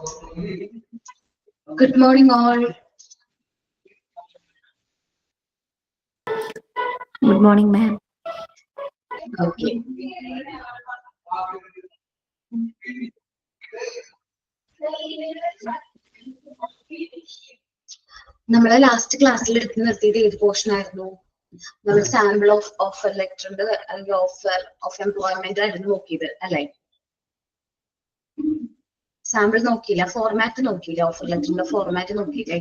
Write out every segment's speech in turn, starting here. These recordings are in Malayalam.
Good morning, all. Good morning, ma'am. Okay. നമ്മളെ ലാസ്റ്റ് ക്ലാസ്സിൽ എടുത്ത് നിർത്തിയത് ഏത് പോർഷൻ ആയിരുന്നു? നമ്മൾ സാമ്പിൾ ഓഫ് ഓഫർ ലെറ്ററിന്റെ അല്ലെങ്കിൽ ഓഫർ ഓഫ് എംപ്ലോയ്മെന്റ് ആയിരുന്നു നോക്കിയത് അല്ലെ? സാമ്പിൾ നോക്കിയില്ല, ഫോർമാറ്റ് നോക്കിയില്ല, ഓഫർ ലെറ്ററിന്റെ ഫോർമാറ്റ് നോക്കിയില്ലേ?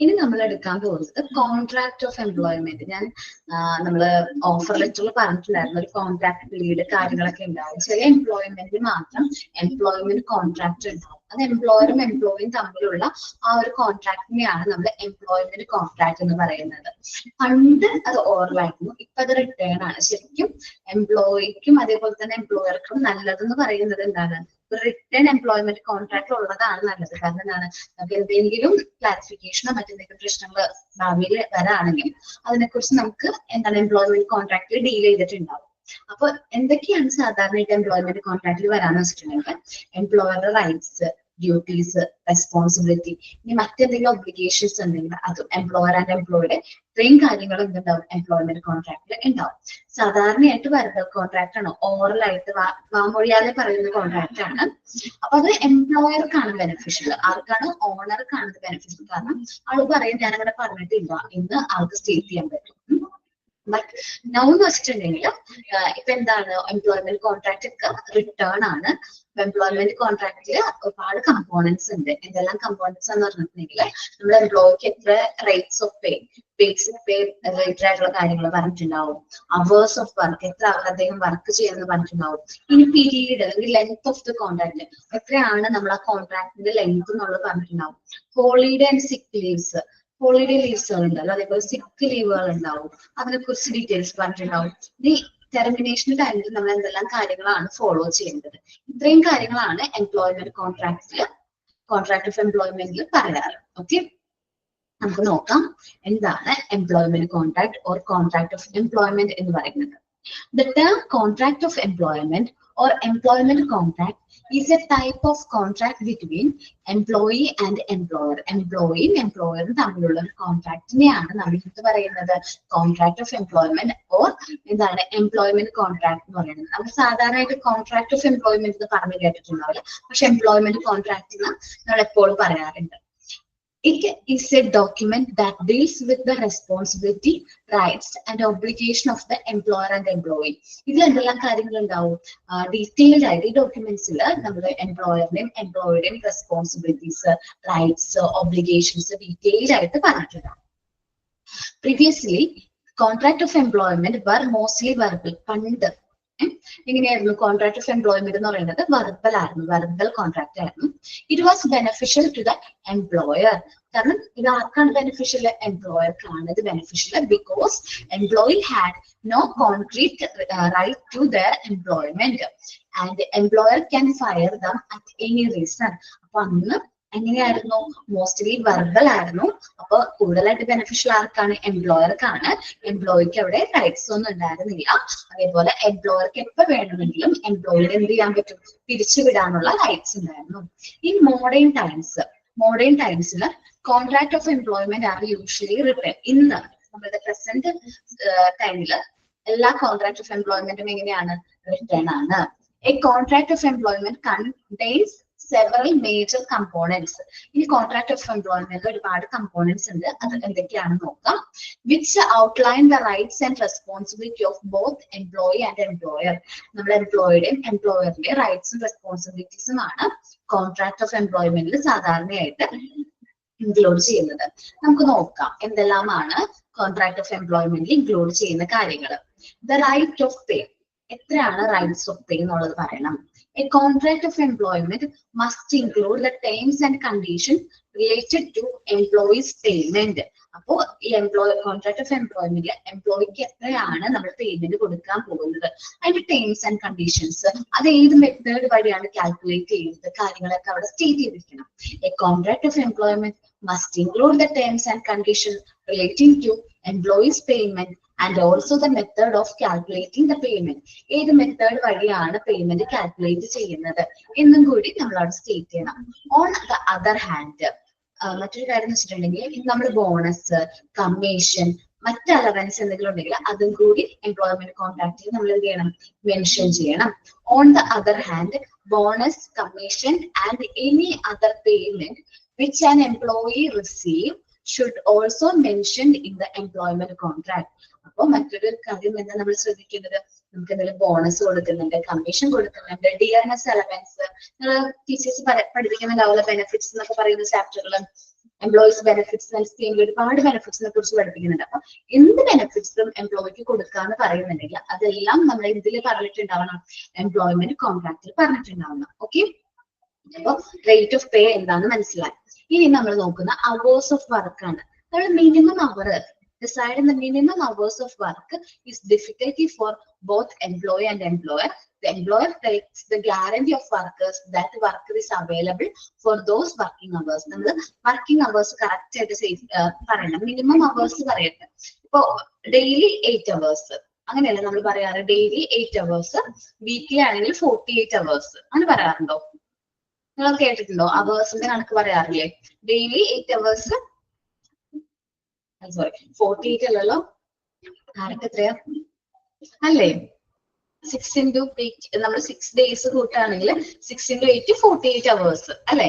ഇനി നമ്മൾ എടുക്കാൻ പോകുന്നത് കോൺട്രാക്ട് ഓഫ് എംപ്ലോയ്മെന്റ്. ഞാൻ നമ്മള് ഓഫർ ലെറ്ററിൽ പറഞ്ഞിട്ടുണ്ടായിരുന്നു ഒരു കോൺട്രാക്ട് പീരീഡ് കാര്യങ്ങളൊക്കെ ഉണ്ടാവും. ചില എംപ്ലോയ്മെന്റിന് മാത്രം എംപ്ലോയ്മെന്റ് കോൺട്രാക്ട് ഉണ്ടാവും. അത് എംപ്ലോയറും എംപ്ലോയിയും തമ്മിലുള്ള ആ ഒരു കോൺട്രാക്ടിനെയാണ് നമ്മൾ എംപ്ലോയ്മെന്റ് കോൺട്രാക്ട് എന്ന് പറയുന്നത്. പണ്ട് അത് ഓറലായിരുന്നു, ഇപ്പൊ അത് റിട്ടേൺ ആണ്. ശരിക്കും എംപ്ലോയിക്കും അതേപോലെ തന്നെ എംപ്ലോയർക്കും നല്ലതെന്ന് പറയുന്നത് എന്താണ്? റിട്ടേൺ എംപ്ലോയ്മെന്റ് കോൺട്രാക്ട് ഉള്ളതാണ് നല്ലത്. കാരണം എന്താണ്? നമുക്ക് എന്തെങ്കിലും ക്ലാരിഫിക്കേഷനോ മറ്റെന്തെങ്കിലും പ്രശ്നങ്ങൾ ഭാവിയിൽ വരാണെങ്കിൽ അതിനെക്കുറിച്ച് നമുക്ക് എന്താണ് എംപ്ലോയ്മെന്റ് കോൺട്രാക്റ്റിൽ ഡീൽ ചെയ്തിട്ടുണ്ടാവും. അപ്പൊ എന്തൊക്കെയാണ് സാധാരണയായിട്ട് എംപ്ലോയ്മെന്റ് കോൺട്രാക്റ്റിൽ വരാന്ന് വെച്ചിട്ടുണ്ടെങ്കിൽ എംപ്ലോയറുടെ റൈറ്റ്സ്, ഡ്യൂട്ടീസ്, റെസ്പോൺസിബിലിറ്റി, ഇനി മറ്റെന്തെങ്കിലും ഒബ്ലിഗേഷൻസ് ഉണ്ടെങ്കിൽ അതും എംപ്ലോയർ ആൻഡ് എംപ്ലോയിയുടെ ഇത്രയും കാര്യങ്ങൾ എന്തുണ്ടാവും എംപ്ലോയ്മെന്റ് കോൺട്രാക്റ്റിൽ ഉണ്ടാവും. സാധാരണയായിട്ട് വെർബൽ കോൺട്രാക്ട് ആണ്, ഓറൽ ആയിട്ട് വാമൊഴിയാതെ പറയുന്ന കോൺട്രാക്ട് ആണ്. അപ്പൊ അത് എംപ്ലോയർക്കാണ് ബെനിഫിഷ്യൽ. ആർക്കാണ്? ഓണർക്കാണ് ബെനിഫിഷ്യൽ. കാരണം ആള് പറയും ഞാനങ്ങനെ പറഞ്ഞിട്ടില്ല എന്ന് ആൾക്ക് സ്റ്റേറ്റ് ചെയ്യാൻ പറ്റും. ബട്ട് നൗ എന്ന് വെച്ചിട്ടുണ്ടെങ്കിൽ ഇപ്പൊ എന്താണ് എംപ്ലോയ്മെന്റ് കോൺട്രാക്ട് ഒക്കെ റിട്ടേൺ ആണ്. എംപ്ലോയ്മെന്റ് കോൺട്രാക്റ്റിൽ ഒരുപാട് കമ്പോണൻസ് ഉണ്ട്. എന്തെല്ലാം കമ്പോണൻസ് എന്ന് പറഞ്ഞിട്ടുണ്ടെങ്കിൽ നമ്മൾ എംപ്ലോയിക്ക് എത്ര rates of pay, basic pay related ആയിട്ടുള്ള കാര്യങ്ങൾ പറഞ്ഞിട്ടുണ്ടാവും. അവേഴ്സ് ഓഫ് വർക്ക്, എത്ര അവർ അദ്ദേഹം വർക്ക് ചെയ്യുന്നത് പറഞ്ഞിട്ടുണ്ടാവും. ഇനി പീരീഡ് അല്ലെങ്കിൽ ലെങ്ത് ഓഫ് ദ കോൺട്രാക്ട്, എത്രയാണ് നമ്മൾ ആ കോൺട്രാക്ടിന്റെ ലെങ്ത് എന്നുള്ളത് പറഞ്ഞിട്ടുണ്ടാവും. ഹോളിഡേ ആൻഡ് സിക്ക് ലീവ്സ്, ഹോളിഡേ ലീവ്സുകൾ ഉണ്ടല്ലോ, അതേപോലെ സിക്ക് ലീവുകൾ ഉണ്ടാവും. അതിനെ കുറിച്ച് ഡീറ്റെയിൽസ് പറഞ്ഞിട്ടുണ്ടാവും. ഈ ടെർമിനേഷൻ ടൈമിൽ നമ്മൾ എന്തെല്ലാം കാര്യങ്ങളാണ് ഫോളോ ചെയ്യേണ്ടത്, ഇത്രയും കാര്യങ്ങളാണ് എംപ്ലോയ്മെന്റ് കോൺട്രാക്റ്റില്, കോൺട്രാക്ട് ഓഫ് എംപ്ലോയ്മെന്റിൽ പറയാറ്. ഓക്കെ, നമുക്ക് നോക്കാം എന്താണ് employment contract or contract of employment എന്ന് പറയുന്നത്. The term contract of employment or employment contract is a type of contract between employee and employer. എംപ്ലോയിയും എംപ്ലോയറും തമ്മിലുള്ള ഒരു കോൺട്രാക്ടിനെയാണ് നമ്മൾ എന്ത് പറയുന്നത്? കോൺട്രാക്ട് ഓഫ് എംപ്ലോയ്മെന്റ് ഓർ എന്താണ് എംപ്ലോയ്മെന്റ് കോൺട്രാക്ട് എന്ന് പറയുന്നത്. നമ്മൾ സാധാരണയായിട്ട് കോൺട്രാക്ട് ഓഫ് എംപ്ലോയ്മെന്റ് എന്ന് പറഞ്ഞു കേട്ടിട്ടുണ്ടാവില്ല, പക്ഷെ എംപ്ലോയ്മെന്റ് കോൺട്രാക്ട് എന്ന് നമ്മൾ എപ്പോഴും പറയാറുണ്ട്. It is a document that deals with the responsibility, rights and obligation of the employer and employee. ഇതിൽ എന്തെല്ലാം കാര്യങ്ങൾ ഉണ്ടാവും? ഡീറ്റെയിൽഡ് ആയിട്ട് ഈ ഡോക്യുമെന്റ്സിൽ നമ്മൾ എംപ്ലോയറിന്റെയും എംപ്ലോയിയുടെയും റെസ്പോൺസിബിലിറ്റീസ്, റൈറ്റ്സ്, ഒബ്ലിഗേഷൻസ് ഡീറ്റെയിൽഡ് ആയിട്ട് പറഞ്ഞിട്ടുണ്ടാവും. Previously contract of employment were mostly verbal. പണ്ട് എങ്ങനെയായിരുന്നു കോൺട്രാക്ട് ഓഫ് എംപ്ലോയ്മെന്റ് എന്ന് പറയുന്നത്? വെർബൽ ആയിരുന്നു, വെർബൽ കോൺട്രാക്ട് ആയിരുന്നു. It was beneficial to the employer. കാരണം ഇത് ആർക്കാണ് ബെനിഫിഷ്യൽ? എംപ്ലോയർക്കാണ് ഇത് beneficial. Because employee had no concrete right to their employment and employer can fire them at any reason. അപ്പൊ അന്ന് എങ്ങനെയായിരുന്നു? മോസ്റ്റ്ലി വെർബൽ ആയിരുന്നു. അപ്പൊ കൂടുതലായിട്ട് ബെനിഫിഷ്യൽ ആർക്കാണ്? എംപ്ലോയർക്കാണ്. എംപ്ലോയിക്ക് അവിടെ റൈറ്റ്സ് ഒന്നും ഉണ്ടായിരുന്നില്ല. അതേപോലെ എംപ്ലോയർക്ക് എപ്പോ വേണമെങ്കിലും എംപ്ലോയിനെ എന്ത് ചെയ്യാൻ പറ്റും? പിരിച്ചുവിടാനുള്ള റൈറ്റ്സ് ഉണ്ടായിരുന്നു. ഈ മോഡേൺ ടൈംസിൽ contract of employment are usually written. ഇന്ന് നമ്മുടെ പ്രസന്റ് ടൈമില് എല്ലാ കോൺട്രാക്ട് ഓഫ് എംപ്ലോയ്മെന്റും എങ്ങനെയാണ്? റിട്ടേൺ ആണ്. A contract of employment contains several major components. ഈ കോൺട്രാക്ട് ഓഫ് എംപ്ലോയ്മെന്റ് ഒരുപാട് കമ്പോണൻസ് ഉണ്ട്. അത് എന്തൊക്കെയാണെന്ന് നോക്കാം. Which outline the rights and responsibility of both employee and employer. നമ്മുടെ എംപ്ലോയിയുടെയും എംപ്ലോയറിന്റെയും റൈറ്റ്സും റെസ്പോൺസിബിലിറ്റീസും ആണ് കോൺട്രാക്ട് ഓഫ് എംപ്ലോയ്മെന്റിൽ സാധാരണയായിട്ട് ഇൻക്ലൂഡ് ചെയ്യുന്നത്. നമുക്ക് നോക്കാം എന്തെല്ലാമാണ് കോൺട്രാക്ട് ഓഫ് എംപ്ലോയ്മെന്റിൽ ഇൻക്ലൂഡ് ചെയ്യുന്ന കാര്യങ്ങൾ. ദ റൈറ്റ് ഓഫ് പേ, എത്രയാണ് റൈറ്റ്സ് ഓഫ് പേ എന്നുള്ളത് പറയണം. A contract of employment must include the terms and conditions related to employees' payment. അപ്പോ ഈ കോൺട്രാക്ട് ഓഫ് എംപ്ലോയ്മെന്റ് എംപ്ലോയിക്ക് എത്രയാണ് നമ്മൾ പേയ്മെന്റ് കൊടുക്കാൻ പോകുന്നത്, അതിന്റെ ടേംസ് ആൻഡ് കണ്ടീഷൻസ്, അത് ഏത് മെത്തേഡ് വഴിയാണ് കാൽക്കുലേറ്റ് ചെയ്യുന്നത്, കാര്യങ്ങളൊക്കെ അവിടെ സ്റ്റേറ്റ് ചെയ്തിരിക്കണം. A contract of employment must include the terms and conditions relating to employees' payment and also the method of calculating the payment. ഏത് മെത്തേഡ് വഴിയാണ് പേയ്മെന്റ് കാൽക്കുലേറ്റ് ചെയ്യുന്നത് എന്നും കൂടി നമ്മൾ അവിടെ സ്റ്റേറ്റ് ചെയ്യണം. ഓൺ ദ അതർ ഹാൻഡ് മറ്റൊരു കാര്യം എന്ന് വെച്ചിട്ടുണ്ടെങ്കിൽ നമ്മൾ ബോണസ്, കമ്മീഷൻ, മറ്റ് അലവൻസ് എന്തെങ്കിലും ഉണ്ടെങ്കിൽ അതും കൂടി എംപ്ലോയ്മെന്റ് കോൺട്രാക്റ്റിൽ നമ്മൾ എന്ത് ചെയ്യണം, മെൻഷൻ ചെയ്യണം. On the other hand bonus, commission and any other payment which an employee receive should also mentioned in the employment contract. അപ്പോൾ മറ്റൊരു കാര്യം എന്താ നമ്മൾ ശ്രദ്ധിക്കേണ്ടത്, നമുക്ക് എന്തെങ്കിലും ബോണസ് കൊടുക്കുന്നുണ്ട്, കമ്മീഷൻ കൊടുക്കുന്നുണ്ട്, ഡിയർനെസ് അലവൻസ്, നിങ്ങൾ ടീച്ചേഴ്സ് പഠിപ്പിക്കുന്നുണ്ടാവില്ല ബെനിഫിറ്റ്സ് എന്നൊക്കെ പറയുന്ന ചാപ്റ്ററുകൾ, എംപ്ലോയീസ് ബെനിഫിറ്റ്സ് ആൻഡ് സ്കീമിൽ ഒരുപാട് ബെനിഫിറ്റ്സിനെ കുറിച്ച് പഠിപ്പിക്കുന്നുണ്ട്. അപ്പൊ എന്ത് ബെനിഫിറ്റ്സും എംപ്ലോയിക്ക് കൊടുക്കാന്ന് പറയുന്നുണ്ടെങ്കിൽ അതെല്ലാം നമ്മൾ ഇതിൽ പറഞ്ഞിട്ടുണ്ടാവണം, എംപ്ലോയ്മെന്റ് കോൺട്രാക്റ്റിൽ പറഞ്ഞിട്ടുണ്ടാവണം. ഓക്കെ, അപ്പൊ റേറ്റ് ഓഫ് പേ എന്താന്ന് മനസ്സിലായി. ഇനി നമ്മൾ നോക്കുന്ന അവേഴ്സ് ഓഫ് വർക്ക് ആണ്. നമ്മൾ minimum hours deciding the minimum hours of work is difficulty for both employee and employer. The employer takes the guarantee of workers that work is available for those working hours. നമ്മൾ വർക്കിംഗ് അവേഴ്സ് കറക്റ്റ് ആയിട്ട് പറയണം. മിനിമം അവേഴ്സ് പറയട്ടെ. ഇപ്പൊ ഡെയിലി 8 hours അങ്ങനെയല്ല നമ്മൾ പറയാറ്, ഡെയിലി 8 hours, വീക്കിലി ആണെങ്കിൽ 48 hours അങ്ങനെ പറയാറുണ്ടോ? നിങ്ങൾ കേട്ടിട്ടുണ്ടോ? അവേഴ്സിന്റെ കണക്ക് പറയാറില്ലേ? ഡെയിലി 8 hours, സോറി 48 അല്ലല്ലോ, കറക്റ്റ് എത്രയാ അല്ലേ? 6 into 8, നമ്മൾ 6 days കൂട്ടാണെങ്കിൽ 6 into 8 48 hours അല്ലേ?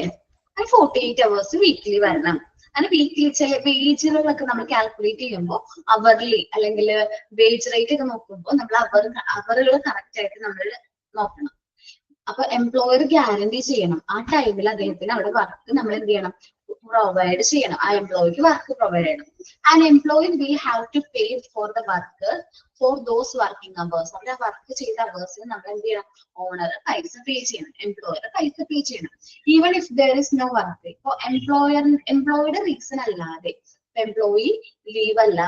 48 hours വീക്കിലി വരണം. അങ്ങനെ വീക്കിലി ചില വേജുകളൊക്കെ നമ്മൾ കാൽക്കുലേറ്റ് ചെയ്യുമ്പോൾ അവർലി അല്ലെങ്കിൽ വേജ് റേറ്റ് ഒക്കെ നോക്കുമ്പോൾ നമ്മൾ അവറുകൾ കറക്റ്റ് ആയിട്ട് നമ്മൾ നോക്കണം. അപ്പൊ എംപ്ലോയർ ഗ്യാരണ്ടി ചെയ്യണം ആ ടൈമിൽ അദ്ദേഹത്തിന് അവിടെ വർക്ക് നമ്മൾ എന്ത് ചെയ്യണം, പ്രൊവൈഡ് ചെയ്യണം. ആ എംപ്ലോയിക്ക് വർക്ക് പ്രൊവൈഡ് ചെയ്യണം. And employee will have to pay for the worker for those working hours. അവിടെ വർക്ക് ചെയ്ത അവേഴ്സിന് നമ്മൾ എന്ത് ചെയ്യണം, ഓണർ പൈസ പേ ചെയ്യണം, എംപ്ലോയർ പൈസ പേ ചെയ്യണം. Even if there is no work. ഇപ്പൊ എംപ്ലോയിയുടെ റീസൺ അല്ലാതെ, എംപ്ലോയി ലീവ് അല്ല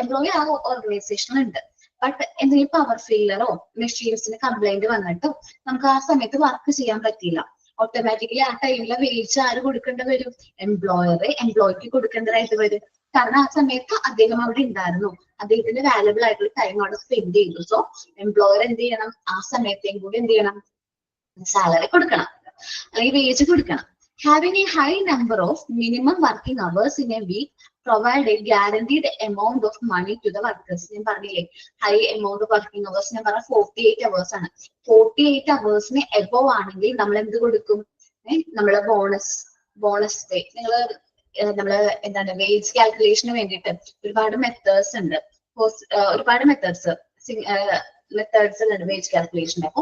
എംപ്ലോയി ആ ഓർഗനൈസേഷനിൽ ഉണ്ട്, ബട്ട് എന്തെങ്കിലും പവർ ഫെയിലറോ മെഷീൻസിന് കംപ്ലൈന്റ് വന്നിട്ടോ നമുക്ക് ആ സമയത്ത് വർക്ക് ചെയ്യാൻ പറ്റില്ല, ഓട്ടോമാറ്റിക്കലി ആ ടൈമിലെ വേജ് ആര് കൊടുക്കേണ്ടി വരും, എംപ്ലോയിക്ക് കൊടുക്കേണ്ടതായിട്ട് വരും. കാരണം ആ സമയത്ത് അദ്ദേഹം അവിടെ ഉണ്ടായിരുന്നു, അദ്ദേഹത്തിന്റെ വാല്യബിൾ ആയിട്ടുള്ള ടൈം അവിടെ സ്പെൻഡ് ചെയ്തു. സോ എംപ്ലോയർ എന്ത് ചെയ്യണം, ആ സമയത്തേയും കൂടി എന്ത് ചെയ്യണം, സാലറി കൊടുക്കണം അല്ലെങ്കിൽ വേജ് കൊടുക്കണം. Having a high number of minimum working hours in a week provide a guaranteed amount of money to the workers. ഞാൻ പറഞ്ഞില്ലേ high amount of working hours, ഞാൻ പറഞ്ഞ 48 hours ആണ്. 48 hoursന് എബോവ് ആണെങ്കിൽ നമ്മൾ എന്ത് കൊടുക്കും, നമ്മള് ബോണസ് പേ. നമ്മള് എന്താണ് വേജ് കാൽക്കുലേഷന് വേണ്ടിയിട്ട് ഒരുപാട് മെത്തേഡ്സ് ഉണ്ട്, മെത്തേഡ്സ് ഉണ്ട് വേജ് കാൽക്കുലേഷൻ. അപ്പൊ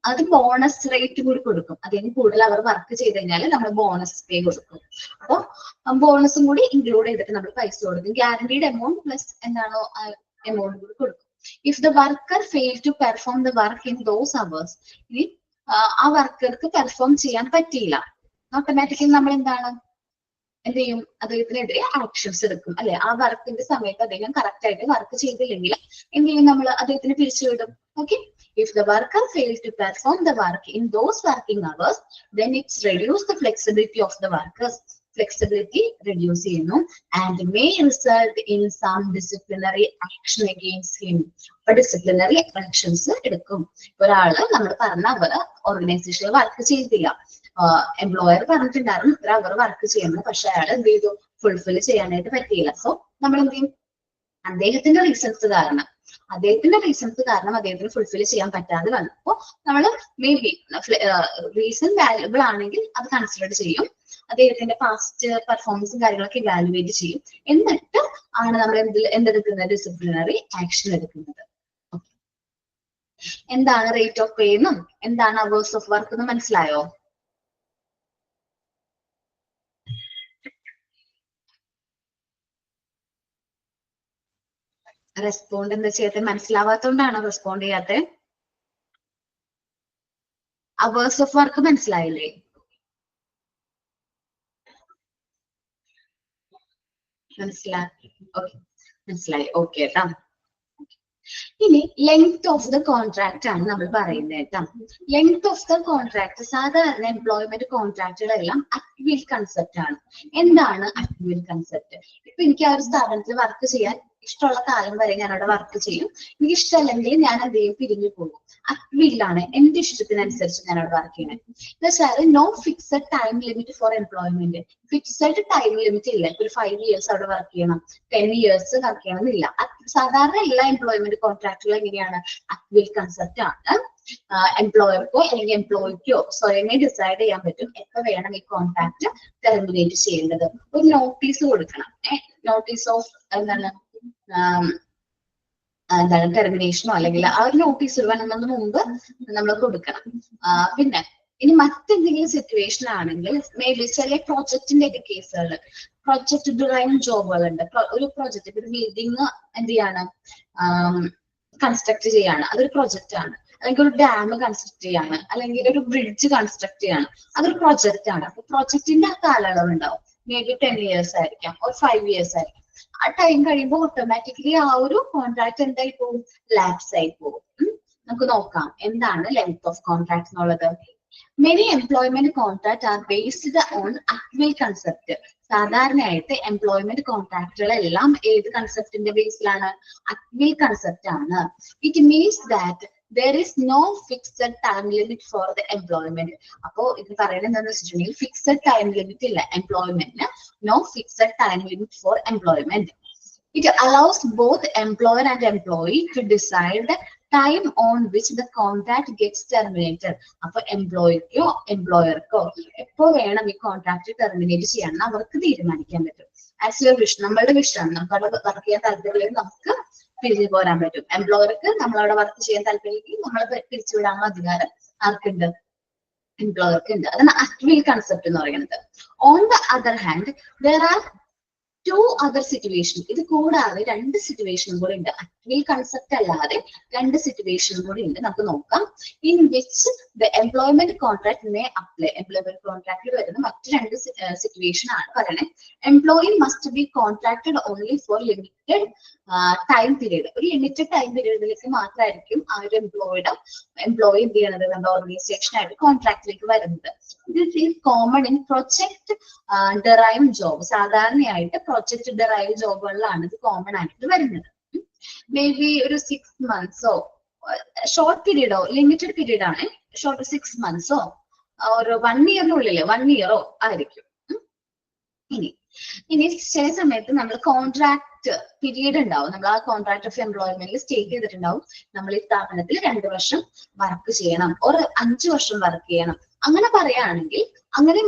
അത് ബോണസ് റേറ്റ് കൂടി കൊടുക്കും. അതിന് കൂടുതൽ അവർ വർക്ക് ചെയ്ത് കഴിഞ്ഞാൽ നമ്മൾ ബോണസ് പേ കൊടുക്കും. അപ്പൊ ബോണസും കൂടി ഇൻക്ലൂഡ് ചെയ്തിട്ട് നമ്മൾ പൈസ കൊടുക്കും. ഗ്യാരണ്ടീഡ് എമൗണ്ട് പ്ലസ് എന്താണോ എമൗണ്ട് കൂടി കൊടുക്കും. If the worker fail to perform the work in those hours, ഇനി ആ വർക്കർക്ക് പെർഫോം ചെയ്യാൻ പറ്റിയില്ല, ഓട്ടോമാറ്റിക്കലി നമ്മൾ എന്ത് ചെയ്യും, അദ്ദേഹത്തിനെതിരെ ആക്ഷൻസ് എടുക്കും അല്ലെ? ആ വർക്കിന്റെ സമയത്ത് അദ്ദേഹം കറക്റ്റ് ആയിട്ട് വർക്ക് ചെയ്തില്ലെങ്കിൽ എന്ത് ചെയ്യും, നമ്മൾ അദ്ദേഹത്തിന് പിരിച്ചുവിടും. Okay, if the worker fail to perform the work in those working hours then it's reduce the flexibility of the workers. Flexibility reduce ചെയ്യുന്നു and may result in some disciplinary action against him. അപ്പൊ ഡിസിപ്ലിനറി ആക്ഷൻസ് എടുക്കും. ഒരാള് നമ്മൾ പറഞ്ഞ അവർ ഓർഗനൈസേഷനിൽ വർക്ക് ചെയ്തില്ല, എംപ്ലോയർ പറഞ്ഞിട്ടുണ്ടായിരുന്നു ഇത്ര അവർ വർക്ക് ചെയ്യുന്നു, പക്ഷെ അയാൾ എന്ത് ചെയ്തു, ഫുൾഫിൽ ചെയ്യാനായിട്ട് പറ്റിയില്ല. സോ നമ്മൾ എന്ത് ചെയ്യും, അദ്ദേഹത്തിന്റെ റീസൺസ് കാരണം അദ്ദേഹത്തിന് ഫുൾഫിൽ ചെയ്യാൻ പറ്റാതെ വന്നു. അപ്പോൾ നമ്മൾ മേ ബി റീസൺ വാല്യുബിൾ ആണെങ്കിൽ അത് കൺസിഡർ ചെയ്യും, അദ്ദേഹത്തിന്റെ പാസ്റ്റ് പെർഫോമൻസും കാര്യങ്ങളൊക്കെ ഇവാലുവേറ്റ് ചെയ്യും. എന്നിട്ട് ആണ് നമ്മൾ എന്തെടുക്കുന്നത്, ഡിസിപ്ലിനറി ആക്ഷൻ എടുക്കുന്നത്. എന്താണ് റേറ്റ് ഓഫ് പേ എന്നും എന്താണ് അവേഴ്സ് ഓഫ് വർക്ക് എന്നും മനസ്സിലായോ? റെസ്പോണ്ട് എന്താ ചെയ്യാത്ത, മനസ്സിലാവാത്തോണ്ടാണോ റെസ്പോണ്ട് ചെയ്യാത്ത? അവേഴ്സ് ഓഫ് വർക്ക് മനസ്സിലായില്ലേ? മനസ്സിലായി ഓക്കെ കേട്ടാ. ഇനി ലെങ്ത് ഓഫ് ദ കോൺട്രാക്ട് ആണ് നമ്മൾ പറയുന്നത് കേട്ടോ. ലെങ്ത് ഓഫ് ദ കോൺട്രാക്ട് സാധാരണ എംപ്ലോയ്മെന്റ് കോൺട്രാക്റ്റുകളെല്ലാം അക്വിൽ കൺസെപ്റ്റ് ആണ്. എന്താണ് അക്വിൽ കൺസെപ്റ്റ്? ഇപ്പൊ എനിക്ക് ആ ഒരു സ്ഥാപനത്തിൽ വർക്ക് ചെയ്യാൻ ഇഷ്ടമുള്ള കാലം വരെ ഞാൻ അവിടെ വർക്ക് ചെയ്യും. എനിക്ക് ഇഷ്ടമല്ലെങ്കിൽ ഞാൻ എന്ത് ചെയ്യും, പിരിഞ്ഞു പോകും. അക്വിലാണ് എന്റെ ഇഷ്ടത്തിനനുസരിച്ച് ഞാൻ അവിടെ വർക്ക് ചെയ്യണേ. എന്ന് വെച്ചാൽ no fixed time limit for employment. Fixed time limit ഇല്ല. ഒരു 5 years അവിടെ വർക്ക് ചെയ്യണം, 10 years വർക്ക് ചെയ്യണം എന്നില്ല. സാധാരണ എല്ലാ എംപ്ലോയ്മെന്റ് കോൺട്രാക്റ്റുകളും എങ്ങനെയാണ്, അക്വിൽ കൺസെപ്റ്റ് ആണ്. എംപ്ലോയർക്കോ അല്ലെങ്കിൽ എംപ്ലോയിക്കോ സ്വയമേ ഡിസൈഡ് ചെയ്യാൻ പറ്റും എപ്പോ വേണം ഈ കോൺട്രാക്ട് ടെർമിനേറ്റ് ചെയ്യേണ്ടത്. ഒരു നോട്ടീസ് കൊടുക്കണം. നോട്ടീസ് ഓഫ് എന്താണ് ടെർമിനേഷനോ അല്ലെങ്കിൽ ആ ഒരു നോട്ടീസ് വരുന്നതിന് മുമ്പ് നമ്മൾ കൊടുക്കണം. പിന്നെ ഇനി മറ്റെന്തെങ്കിലും സിറ്റുവേഷൻ ആണെങ്കിൽ മേ ബി ചില പ്രോജക്റ്റിന്റെ ഒക്കെ കേസുകൾ, പ്രൊജക്ട് ഡ്രൈവ് ജോബുകളുണ്ട്. ഒരു പ്രോജക്റ്റ്, ഒരു ബിൽഡിംഗ് എന്ത് ചെയ്യാണ്, കൺസ്ട്രക്ട് ചെയ്യാണ്, അതൊരു പ്രൊജക്റ്റ് ആണ്. അല്ലെങ്കിൽ ഒരു ഡാം കൺസ്ട്രക്ട് ചെയ്യാണ്, അല്ലെങ്കിൽ ഒരു ബ്രിഡ്ജ് കൺസ്ട്രക്ട് ചെയ്യാണ്, അതൊരു പ്രൊജക്റ്റ് ആണ്. അപ്പൊ പ്രൊജക്റ്റിന്റെ ആ കാലയളവ് ഉണ്ടാവും. മേ ബി 10 years ആയിരിക്കാം, ഒരു 5 years ആയിരിക്കും. ആ ടൈം കഴിയുമ്പോൾ ഓട്ടോമാറ്റിക്കലി ആ ഒരു കോൺട്രാക്ട് എന്തായി പോകും, ലാപ്സ് ആയി പോകും. നമുക്ക് നോക്കാം എന്താണ് ലെങ്ത് ഓഫ് കോൺട്രാക്ട് എന്നുള്ളത്. Many employment contract are based on at will concept. സാധാരണയായിട്ട് എംപ്ലോയ്മെന്റ് കോൺട്രാക്ടുകളെല്ലാം ഏത് കൺസെപ്റ്റിന്റെ ബേസിലാണ്, അക്വിൽ കൺസെപ്റ്റ് ആണ്. It means that there is no fixed time limit for the employment. അപ്പോ ഇത് പറയുന്നത് എന്താണെന്ന് വെച്ചിട്ടുണ്ടെങ്കിൽ ഫിക്സഡ് ടൈം ലിമിറ്റ് ഇല്ല എംപ്ലോയ്മെന്റിന്. No fixed time limit for employment. It allows both employer and employee to decide the time on which the contract gets terminated. അപ്പൊ എംപ്ലോയിക്കോ എംപ്ലോയർക്കോ എപ്പോ വേണം ഈ കോൺട്രാക്ട് ടെർമിനേറ്റ് ചെയ്യാൻ അവർക്ക് തീരുമാനിക്കാൻ പറ്റും. ആസ് യുവർ വിഷ്, നമ്മളുടെ വിഷാണ്. നമുക്ക് അവിടെ വർക്ക് ചെയ്യാൻ താല്പര്യമില്ലെങ്കിൽ നമുക്ക് പിരിഞ്ഞു പോരാൻ പറ്റും. എംപ്ലോയർക്ക് നമ്മളവിടെ വർക്ക് ചെയ്യാൻ താല്പര്യമെങ്കിൽ നമ്മളെ പിരിച്ചുവിടാനുള്ള അധികാരം ആർക്കുണ്ട്, എംപ്ലോയർക്ക് ഉണ്ട്. അതാണ് അക്വിൽ കൺസെപ്റ്റ് എന്ന് പറയുന്നത്. On the other hand there are 2 other situations. ഇത് കൂടാതെ 2 സിറ്റുവേഷനും കൂടി ഉണ്ട്. അക്വിൽ കൺസെപ്റ്റ് അല്ലാതെ 2 സിറ്റുവേഷനും കൂടി ഉണ്ട്. നമുക്ക് നോക്കാം. In which the employment contract may apply. Employment കോൺട്രാക്റ്റിൽ വരുന്ന മറ്റ് 2 സിറ്റുവേഷൻ ആണ് പറയണേ. Employee must be contracted only for limited time period. ഒരു ലിമിറ്റഡ് ടൈം പീരീഡിലേക്ക് മാത്രമായിരിക്കും ആ ഒരു എംപ്ലോയി എന്ത് ചെയ്യണത്, നമ്മുടെ ഓർഗനൈസേഷൻ ആയിട്ട് കോൺട്രാക്റ്റിലേക്ക് വരുന്നത്. This is common in project derive job. സാധാരണയായിട്ട് പ്രൊജക്ട് ഡെറൈവ് ജോബുകളിലാണ് ഇത് കോമൺ ആയിട്ട് വരുന്നത്. മേ ബി ഒരു 6 months ഷോർട്ട് പീരീഡോ ലിമിറ്റഡ് പീരീഡ് ആണ്. ഷോർട്ട് 6 months ഒരു 1 year 1 year ആയിരിക്കും. ഇനി ചില സമയത്ത് നമ്മൾ കോൺട്രാക്ട് പീരീഡ് ഉണ്ടാവും. നമ്മൾ ആ കോൺട്രാക്ട് ഓഫ് എംപ്ലോയ്മെന്റിൽ സ്റ്റേറ്റ് ചെയ്തിട്ടുണ്ടാവും നമ്മൾ ഈ സ്ഥാപനത്തിൽ 2 വർഷം വർക്ക് ചെയ്യണം, ഒരു 5 വർഷം വർക്ക് ചെയ്യണം. അങ്ങനെ പറയുകയാണെങ്കിൽ അങ്ങനെ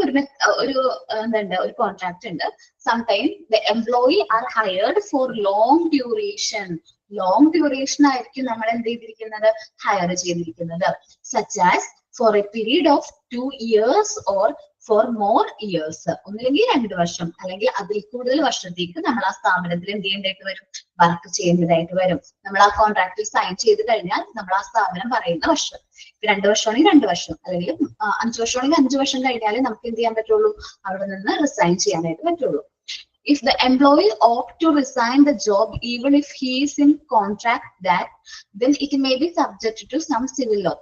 ഒരു എന്തുണ്ട്, ഒരു കോൺട്രാക്ട് ഉണ്ട്. Sometime the employee are hired for long duration. Long duration ആയിരിക്കും നമ്മൾ എന്ത് ചെയ്തിരിക്കുന്നത്, ഹയർ ചെയ്തിരിക്കുന്നത്. Such as for a period of 2 years or for more years. ഒന്നില്ലെങ്കിൽ 2 വർഷം അല്ലെങ്കിൽ അതിൽ കൂടുതൽ വർഷത്തേക്ക് നമ്മൾ ആ സ്ഥാപനത്തിൽ എന്ത് ചെയ്യേണ്ടതായിട്ട് വരും, വർക്ക് ചെയ്യേണ്ടതായിട്ട് വരും. നമ്മൾ ആ കോൺട്രാക്റ്റിൽ സൈൻ ചെയ്ത് കഴിഞ്ഞാൽ നമ്മൾ ആ സ്ഥാപനം പറയുന്ന വർഷം, 2 വർഷമാണെങ്കിൽ 2 വർഷം, അല്ലെങ്കിൽ 5 വർഷമാണെങ്കിൽ 5 വർഷം കഴിഞ്ഞാലേ നമുക്ക് എന്ത് ചെയ്യാൻ പറ്റുള്ളൂ, അവിടെ നിന്ന് റിസൈൻ ചെയ്യാനായിട്ട് പറ്റുള്ളൂ. If the employee opt to resign the job even if he is in contract that, then it may be subject to some civil law.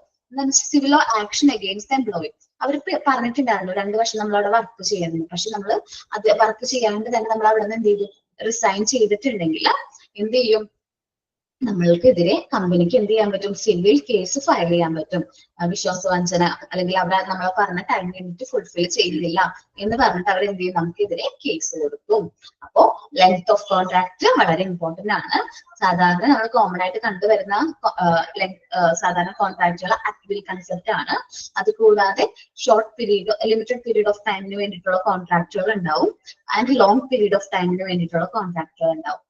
Civil law action against the employee. അവർ പറഞ്ഞിട്ടുണ്ടായിരുന്നു 2 വർഷം നമ്മൾ അവിടെ വർക്ക് ചെയ്യുന്നു. പക്ഷെ നമ്മൾ അത് വർക്ക് ചെയ്യാണ്ട് തന്നെ നമ്മൾ അവിടെ നിന്ന് എന്ത് ചെയ്തു, റിസൈൻ ചെയ്തിട്ടുണ്ടെങ്കിൽ എന്ത് ചെയ്യും, നമ്മൾക്കെതിരെ കമ്പനിക്ക് എന്ത് ചെയ്യാൻ പറ്റും, സിവിൽ കേസ് ഫയൽ ചെയ്യാൻ പറ്റും. വിശ്വാസവഞ്ചന അല്ലെങ്കിൽ അവർ നമ്മൾ പറഞ്ഞ ടൈം ലിമിറ്റ് ഫുൾഫിൽ ചെയ്തില്ല എന്ന് പറഞ്ഞിട്ട് അവർ എന്ത് ചെയ്യും, നമുക്കെതിരെ കേസ് കൊടുക്കും. അപ്പോ ലെങ്ത് ഓഫ് കോൺട്രാക്ട് വളരെ ഇമ്പോർട്ടന്റ് ആണ്. സാധാരണ നമ്മൾ കോമൺ ആയിട്ട് കണ്ടുവരുന്ന സാധാരണ കോൺട്രാക്റ്റുകൾ അക്വിൽ കൺസെപ്റ്റ് ആണ്. അത് കൂടാതെ short period, limited period of ടൈമിന് വേണ്ടിയിട്ടുള്ള കോൺട്രാക്റ്റുകൾ ഉണ്ടാവും, ആൻഡ് ലോങ് പീരീഡ് ഓഫ് ടൈമിന് വേണ്ടിയിട്ടുള്ള കോൺട്രാക്റ്റുകൾ ഉണ്ടാവും.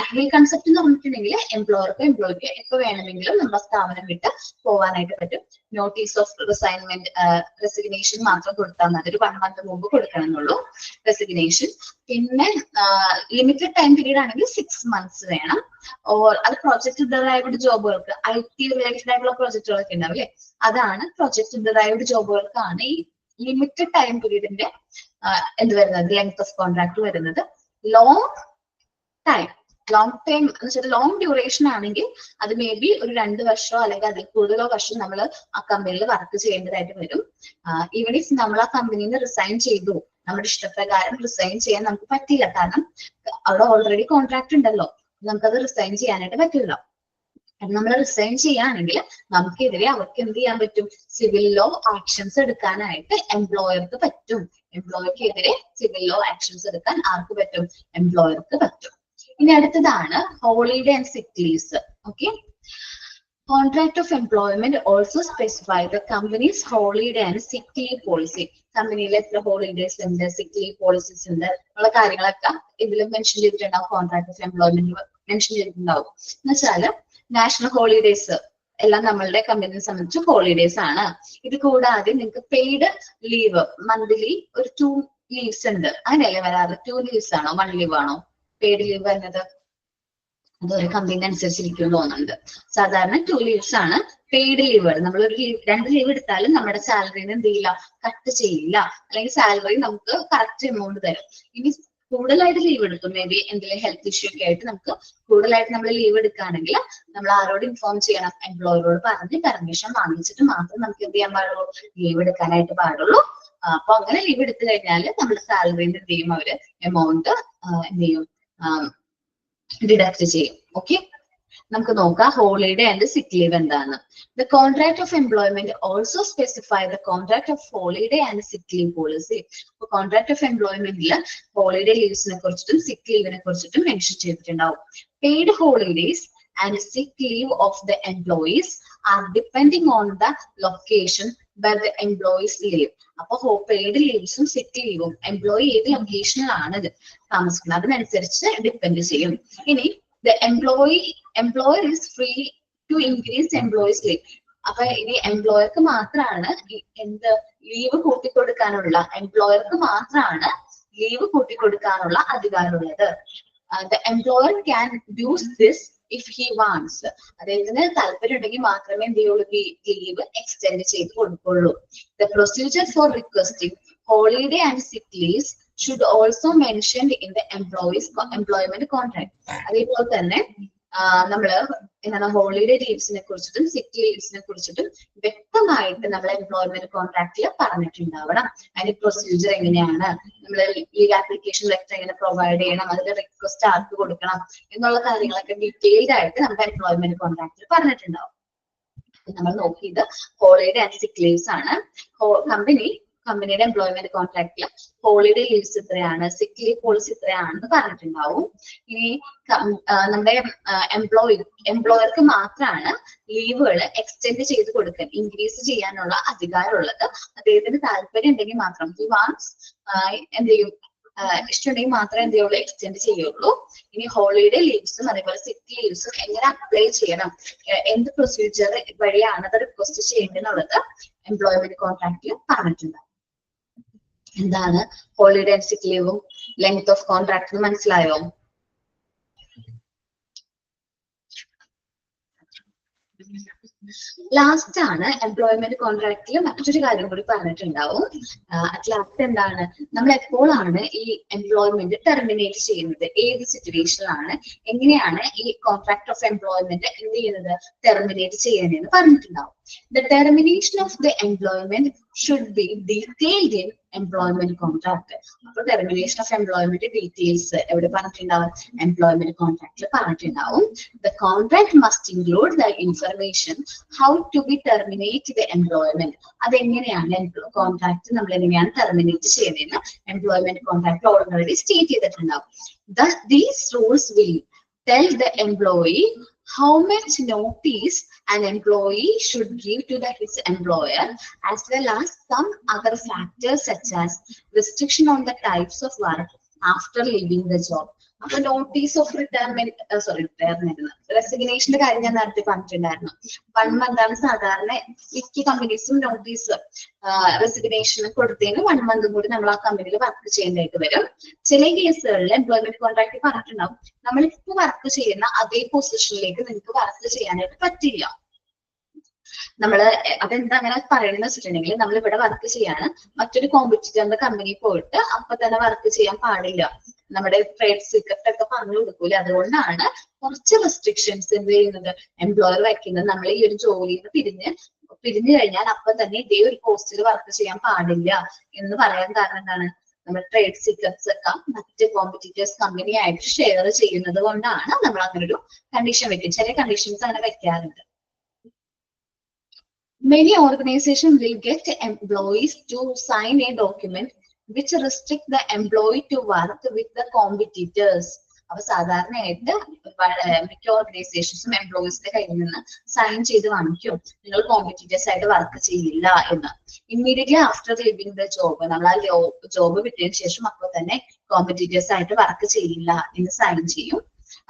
അക്വിൽ കൺസെപ്റ്റ് എന്ന് പറഞ്ഞിട്ടുണ്ടെങ്കിൽ എംപ്ലോയർക്കോ എംപ്ലോയിക്കോ എപ്പോ വേണമെങ്കിലും നമ്മുടെ സ്ഥാപനം വിട്ട് പോകാനായിട്ട് പറ്റും. നോട്ടീസ് ഓഫ് റിസൈൻമെന്റ്, റെസിഗ്നേഷൻ മാത്രം കൊടുത്താൽ മതി. ഒരു 1 month മുമ്പ് കൊടുക്കണം എന്നുള്ളൂ റെസിഗ്നേഷൻ. പിന്നെ ലിമിറ്റഡ് ടൈം പീരീഡ് ആണെങ്കിൽ 6 months വേണം. അത് പ്രൊജക്ട് ഡെറൈവ്ഡ് ജോബുകൾക്ക്, IT റിലേറ്റഡ് ആയിട്ടുള്ള പ്രൊജക്ടുകളൊക്കെ ഉണ്ടാവും അല്ലെ, അതാണ് പ്രൊജക്ട് ഡെറൈവ്ഡ് ജോബുകൾക്കാണ് ഈ ലിമിറ്റഡ് ടൈം പീരീഡിന്റെ എന്ത് വരുന്നത്, ലെങ്ത് ഓഫ് കോൺട്രാക്ട് വരുന്നത്. ലോങ് ടൈം എന്ന് വെച്ചാൽ ലോങ് ഡ്യൂറേഷൻ ആണെങ്കിൽ അത് മേ ബി ഒരു 2 വർഷമോ അല്ലെങ്കിൽ അതിൽ കൂടുതലോ വർഷം നമ്മൾ ആ കമ്പനിയിൽ വർക്ക് ചെയ്യേണ്ടതായിട്ട് വരും. ഈവൻ ഇഫ് നമ്മൾ ആ കമ്പനിയിൽ നിന്ന് റിസൈൻ ചെയ്തു, നമ്മുടെ ഇഷ്ടപ്രകാരം റിസൈൻ ചെയ്യാൻ നമുക്ക് പറ്റില്ല, കാരണം അവിടെ ഓൾറെഡി കോൺട്രാക്ട് ഉണ്ടല്ലോ. നമുക്കത് റിസൈൻ ചെയ്യാനായിട്ട് പറ്റില്ല. നമ്മൾ റിസൈൻ ചെയ്യുകയാണെങ്കിൽ നമുക്കെതിരെ അവർക്ക് എന്ത് ചെയ്യാൻ പറ്റും? സിവിൽ ലോ ആക്ഷൻസ് എടുക്കാനായിട്ട് എംപ്ലോയർക്ക് പറ്റും. എംപ്ലോയർക്കെതിരെ സിവിൽ ലോ ആക്ഷൻസ് എടുക്കാൻ ആർക്ക് പറ്റും? എംപ്ലോയർക്ക് പറ്റും. ഇനി അടുത്തതാണ് ഹോളിഡേ ആൻഡ് സിക്ക് leaves. Okay, contract of employment also specify the companies holiday and sick leave policy. കമ്പനിയിൽ എത്ര ഹോളിഡേസ് ഉണ്ട്, സിക്ക് ലീവ് പോളിസീസ് ഉണ്ട് ഉള്ള കാര്യങ്ങളൊക്കെ ഇതിൽ മെൻഷൻ ചെയ്തിട്ടുണ്ടാവും. കോൺട്രാക്ട് ഓഫ് എംപ്ലോയ്മെന്റ് മെൻഷൻ ചെയ്തിട്ടുണ്ടാവും. എന്ന് വെച്ചാല് നാഷണൽ ഹോളിഡേസ് എല്ലാം നമ്മളുടെ കമ്പനിയെ സംബന്ധിച്ച് ഹോളിഡേസ് ആണ്. ഇത് കൂടാതെ നിങ്ങൾക്ക് പെയ്ഡ് ലീവ് മന്ത്ലി ഒരു 2 ലീവ്സ് ഉണ്ട്. അങ്ങനെയല്ലേ വരാറ്? 2 ലീവ്സ് ആണോ 1 ലീവ് ആണോ പെയ്ഡ് ലീവ് വരുന്നത്? അത് ഒരു കമ്പനി അനുസരിച്ചിരിക്കും തോന്നുന്നുണ്ട്. സാധാരണ 2 ലീവ്സ് ആണ് പെയ്ഡ് ലീവുകൾ. നമ്മൾ ഒരു 2 ലീവ് എടുത്താലും നമ്മുടെ സാലറിന്ന് എന്ത് ചെയ്യില്ല, കട്ട് ചെയ്യില്ല. അല്ലെങ്കിൽ സാലറി നമുക്ക് കറക്റ്റ് എമൗണ്ട് തരും. ഇനി കൂടുതലായിട്ട് ലീവ് എടുക്കും, മേ ബി എന്തെങ്കിലും ഹെൽത്ത് ഇഷ്യൂ ഒക്കെ ആയിട്ട് നമുക്ക് കൂടുതലായിട്ട് നമ്മൾ ലീവ് എടുക്കുകയാണെങ്കിൽ നമ്മൾ ആരോട് ഇൻഫോം ചെയ്യണം? എംപ്ലോയറോട് പറഞ്ഞ് പെർമിഷൻ വാങ്ങിച്ചിട്ട് മാത്രം നമുക്ക് എന്ത് ചെയ്യാൻ പാടുള്ളൂ? ലീവ് എടുക്കാനായിട്ട് പാടുള്ളൂ. അപ്പൊ അങ്ങനെ ലീവ് എടുത്തു കഴിഞ്ഞാൽ നമ്മുടെ സാലറിന്ന് എന്ത് ചെയ്യും? അവര് എമൗണ്ട് എന്ത് ചെയ്യും? ഡിഡക്ട് ചെയ്യും. ഓക്കെ, നമുക്ക് നോക്കാം ഹോളിഡേ ആൻഡ് സിക്ക് ലീവ് എന്താണ്. The contract of employment also specify the contract of holiday and sick leave policy. അപ്പൊ കോൺട്രാക്ട് ഓഫ് എംപ്ലോയ്മെന്റിൽ ഹോളിഡേ ലീവ്സിനെ കുറിച്ചിട്ടും സിക്ക് ലീവിനെ കുറിച്ചിട്ടും മെൻഷൻ ചെയ്തിട്ടുണ്ടാവും. Paid holidays and sick leave of the employees are depending on the location by the employees leave. അപ്പൊ പെയ്ഡ് ലീവ്സും സിക്ക് ലീവും എംപ്ലോയി ഏത് ലൊക്കേഷനിലാണ് താമസിക്കുന്നത് അതിനനുസരിച്ച് ഡിപ്പെൻഡ് ചെയ്യും. ഇനി the employer is free to increase employees leave. അപ്പൊ ഇനി എംപ്ലോയർക്ക് മാത്രമാണ് എന്ത് leave കൂട്ടിക്കൊടുക്കാനുള്ള അധികാരമുള്ളത്. The employer can do this if he wants. അദ്ദേഹത്തിന് താല്പര്യം ഉണ്ടെങ്കിൽ മാത്രമേ എന്ത് ചെയ്യുള്ളൂ? ലീവ് എക്സ്റ്റെൻഡ് ചെയ്ത് കൊടുക്കുള്ളൂ. The procedure for requesting holiday and sick leaves should also mentioned in the employment contract. അതേപോലെ തന്നെ നമ്മള് എന്താണ് ഹോളിഡേ ലീവ്സിനെ കുറിച്ചിട്ടും സിക്ക് ലീവ്സിനെ കുറിച്ചിട്ടും വ്യക്തമായിട്ട് നമ്മൾ എംപ്ലോയ്മെന്റ് കോൺട്രാക്റ്റിൽ പറഞ്ഞിട്ടുണ്ടാവണം. അതിന്റെ പ്രൊസീജിയർ എങ്ങനെയാണ്, നമ്മൾ ലീവ് ആപ്ലിക്കേഷൻ ലെറ്റർ എങ്ങനെ പ്രൊവൈഡ് ചെയ്യണം, അതിന്റെ റിക്വസ്റ്റ് ആർക്ക് കൊടുക്കണം എന്നുള്ള കാര്യങ്ങളൊക്കെ ഡീറ്റെയിൽഡ് ആയിട്ട് നമ്മുടെ എംപ്ലോയ്മെന്റ് കോൺട്രാക്റ്റിൽ പറഞ്ഞിട്ടുണ്ടാവും. നമ്മൾ നോക്കിയത് ഹോളിഡേ ആൻഡ് സിക്ക് ലീവ്സ് ആണ്. കമ്പനിയുടെ എംപ്ലോയ്മെന്റ് കോൺട്രാക്റ്റിൽ ഹോളിഡേ ലീവ്സ് ഇത്രയാണ്, സിക്ക് ലീവ് പോളിസി ഇത്രയാണെന്ന് പറഞ്ഞിട്ടുണ്ടാവും. ഇനി നമ്മുടെ എംപ്ലോയർക്ക് മാത്രമാണ് ലീവുകൾ എക്സ്റ്റെൻഡ് ചെയ്ത് കൊടുക്കാൻ, ഇൻക്രീസ് ചെയ്യാനുള്ള അധികാരമുള്ളത്. അദ്ദേഹത്തിന് താല്പര്യം ഉണ്ടെങ്കിൽ മാത്രം എന്ത് ചെയ്യും? ഇഷ്ടമുണ്ടെങ്കിൽ മാത്രമേ എന്ത് ചെയ്യുള്ളൂ? എക്സ്റ്റെൻഡ് ചെയ്യുള്ളൂ. ഇനി ഹോളിഡേ ലീവ്സും അതേപോലെ സിക്ക് ലീവ്സും എങ്ങനെ അപ്ലൈ ചെയ്യണം, എന്ത് പ്രൊസീജിയർ വഴിയാണ് അത് റിക്വസ്റ്റ് ചെയ്യേണ്ടതെന്നുള്ളത് എംപ്ലോയ്മെന്റ് കോൺട്രാക്റ്റിൽ പറഞ്ഞിട്ടുണ്ട്. എന്താണ് ഹോളിഡേ ആൻഡ് സിക്ക് ലീവും ലെങ്ത് ഓഫ് കോൺട്രാക്ട് മനസ്സിലായോ? ലാസ്റ്റ് ആണ് എംപ്ലോയ്മെന്റ് കോൺട്രാക്റ്റിൽ മറ്റൊരു കാര്യം കൂടി പറഞ്ഞിട്ടുണ്ടാവും. അറ്റ് ലാസ്റ്റ് എന്താണ്, നമ്മൾ എപ്പോഴാണ് ഈ എംപ്ലോയ്മെന്റ് ടെർമിനേറ്റ് ചെയ്യുന്നത്, ഏത് സിറ്റുവേഷനിലാണ്, എങ്ങനെയാണ് ഈ കോൺട്രാക്ട് ഓഫ് എംപ്ലോയ്മെന്റ് എന്ത് ചെയ്യുന്നത്, ടെർമിനേറ്റ് ചെയ്യുന്നതെന്ന് പറഞ്ഞിട്ടുണ്ടാവും. The termination of the employment should be detailed in employment contract. അപ്പോൾ termination of employment details എവിടെ പറഞ്ഞിട്ടുണ്ടാവും? എംപ്ലോയ്മെന്റ് കോൺട്രാക്റ്റിൽ പറഞ്ഞിട്ടുണ്ടാവും. The contract must include the information how to be terminate the employment. അതെങ്ങനെയാണ് കോൺട്രാക്ട് നമ്മൾ എങ്ങനെയാണ് ടെർമിനേറ്റ് ചെയ്യുന്നതെന്ന് എംപ്ലോയ്മെന്റ് കോൺട്രാക്ട് ഓൾറെഡി സ്റ്റേറ്റ് ചെയ്തിട്ടുണ്ടാവും. These rules will tell the employee how much notice an employee should give to his employer, as well as some other factors such as restriction on the types of work after leaving the job. അപ്പൊ നോട്ടീസ് ഓഫ് റെസിഗ്നേഷന്റെ കാര്യം ഞാൻ നേരത്തെ പറഞ്ഞിട്ടുണ്ടായിരുന്നു. 1 month ആണ് സാധാരണ മിക്ക കമ്പനീസും നോട്ടീസ് റെസിഗ്നേഷൻ കൊടുത്തതിന് 1 month കൂടി നമ്മൾ ആ കമ്പനിയിൽ വർക്ക് ചെയ്യേണ്ടതായിട്ട് വരും. ചില കേസുകളിൽ എംപ്ലോയ്മെന്റ് കോൺട്രാക്ട് പറഞ്ഞിട്ടുണ്ടാവും, നമ്മളിപ്പോ വർക്ക് ചെയ്യുന്ന അതേ പൊസിഷനിലേക്ക് നിങ്ങൾക്ക് വർക്ക് ചെയ്യാനായിട്ട് പറ്റില്ല. അതെന്താ അങ്ങനെ പറയുന്നത് വെച്ചിട്ടുണ്ടെങ്കിൽ, നമ്മൾ ഇവിടെ വർക്ക് ചെയ്യാണ്, മറ്റൊരു കോമ്പറ്റീറ്ററിന്റെ കമ്പനിയിൽ പോയിട്ട് അപ്പൊ തന്നെ വർക്ക് ചെയ്യാൻ പാടില്ല, നമ്മുടെ ട്രേഡ് സീക്രട്ട് ഒക്കെ പറഞ്ഞു കൊടുക്കൂല. അതുകൊണ്ടാണ് കുറച്ച് റെസ്ട്രിക്ഷൻസ് എന്ത് ചെയ്യുന്നത്, എംപ്ലോയർ വയ്ക്കുന്നത്. നമ്മൾ ഈ ഒരു ജോലിയിൽ പിരിഞ്ഞു കഴിഞ്ഞാൽ അപ്പൊ തന്നെ ഇതേ ഒരു പോസ്റ്റിൽ വർക്ക് ചെയ്യാൻ പാടില്ല എന്ന് പറയാൻ കാരണം എന്താണ്? നമ്മുടെ ട്രേഡ് സീക്രട്സ് ഒക്കെ മറ്റ് കോമ്പറ്റീറ്റേഴ്സ് കമ്പനിയായിട്ട് ഷെയർ ചെയ്യുന്നത് കൊണ്ടാണ് നമ്മൾ അങ്ങനെ ഒരു കണ്ടീഷൻ വെക്കും. ചില കണ്ടീഷൻസ് അങ്ങനെ വെക്കാറുണ്ട്. Many organizations will get employees to sign a document which restrict the employee to work with the competitors. അപ്പൊ സാധാരണയായിട്ട് മിക്ക ഓർഗനൈസേഷൻസും എംപ്ലോയീസിന്റെ കയ്യിൽ നിന്ന് സൈൻ ചെയ്ത് വാങ്ങിക്കും, നിങ്ങൾ കോമ്പറ്റീറ്റേഴ്സ് ആയിട്ട് വർക്ക് ചെയ്യില്ല എന്ന്. Immediately after leaving the job, നമ്മൾ ആ ജോബ് വിട്ടതിന് ശേഷം അപ്പോൾ തന്നെ കോമ്പറ്റീറ്റേഴ്സ് ആയിട്ട് വർക്ക് ചെയ്യില്ല എന്ന് സൈൻ ചെയ്യും,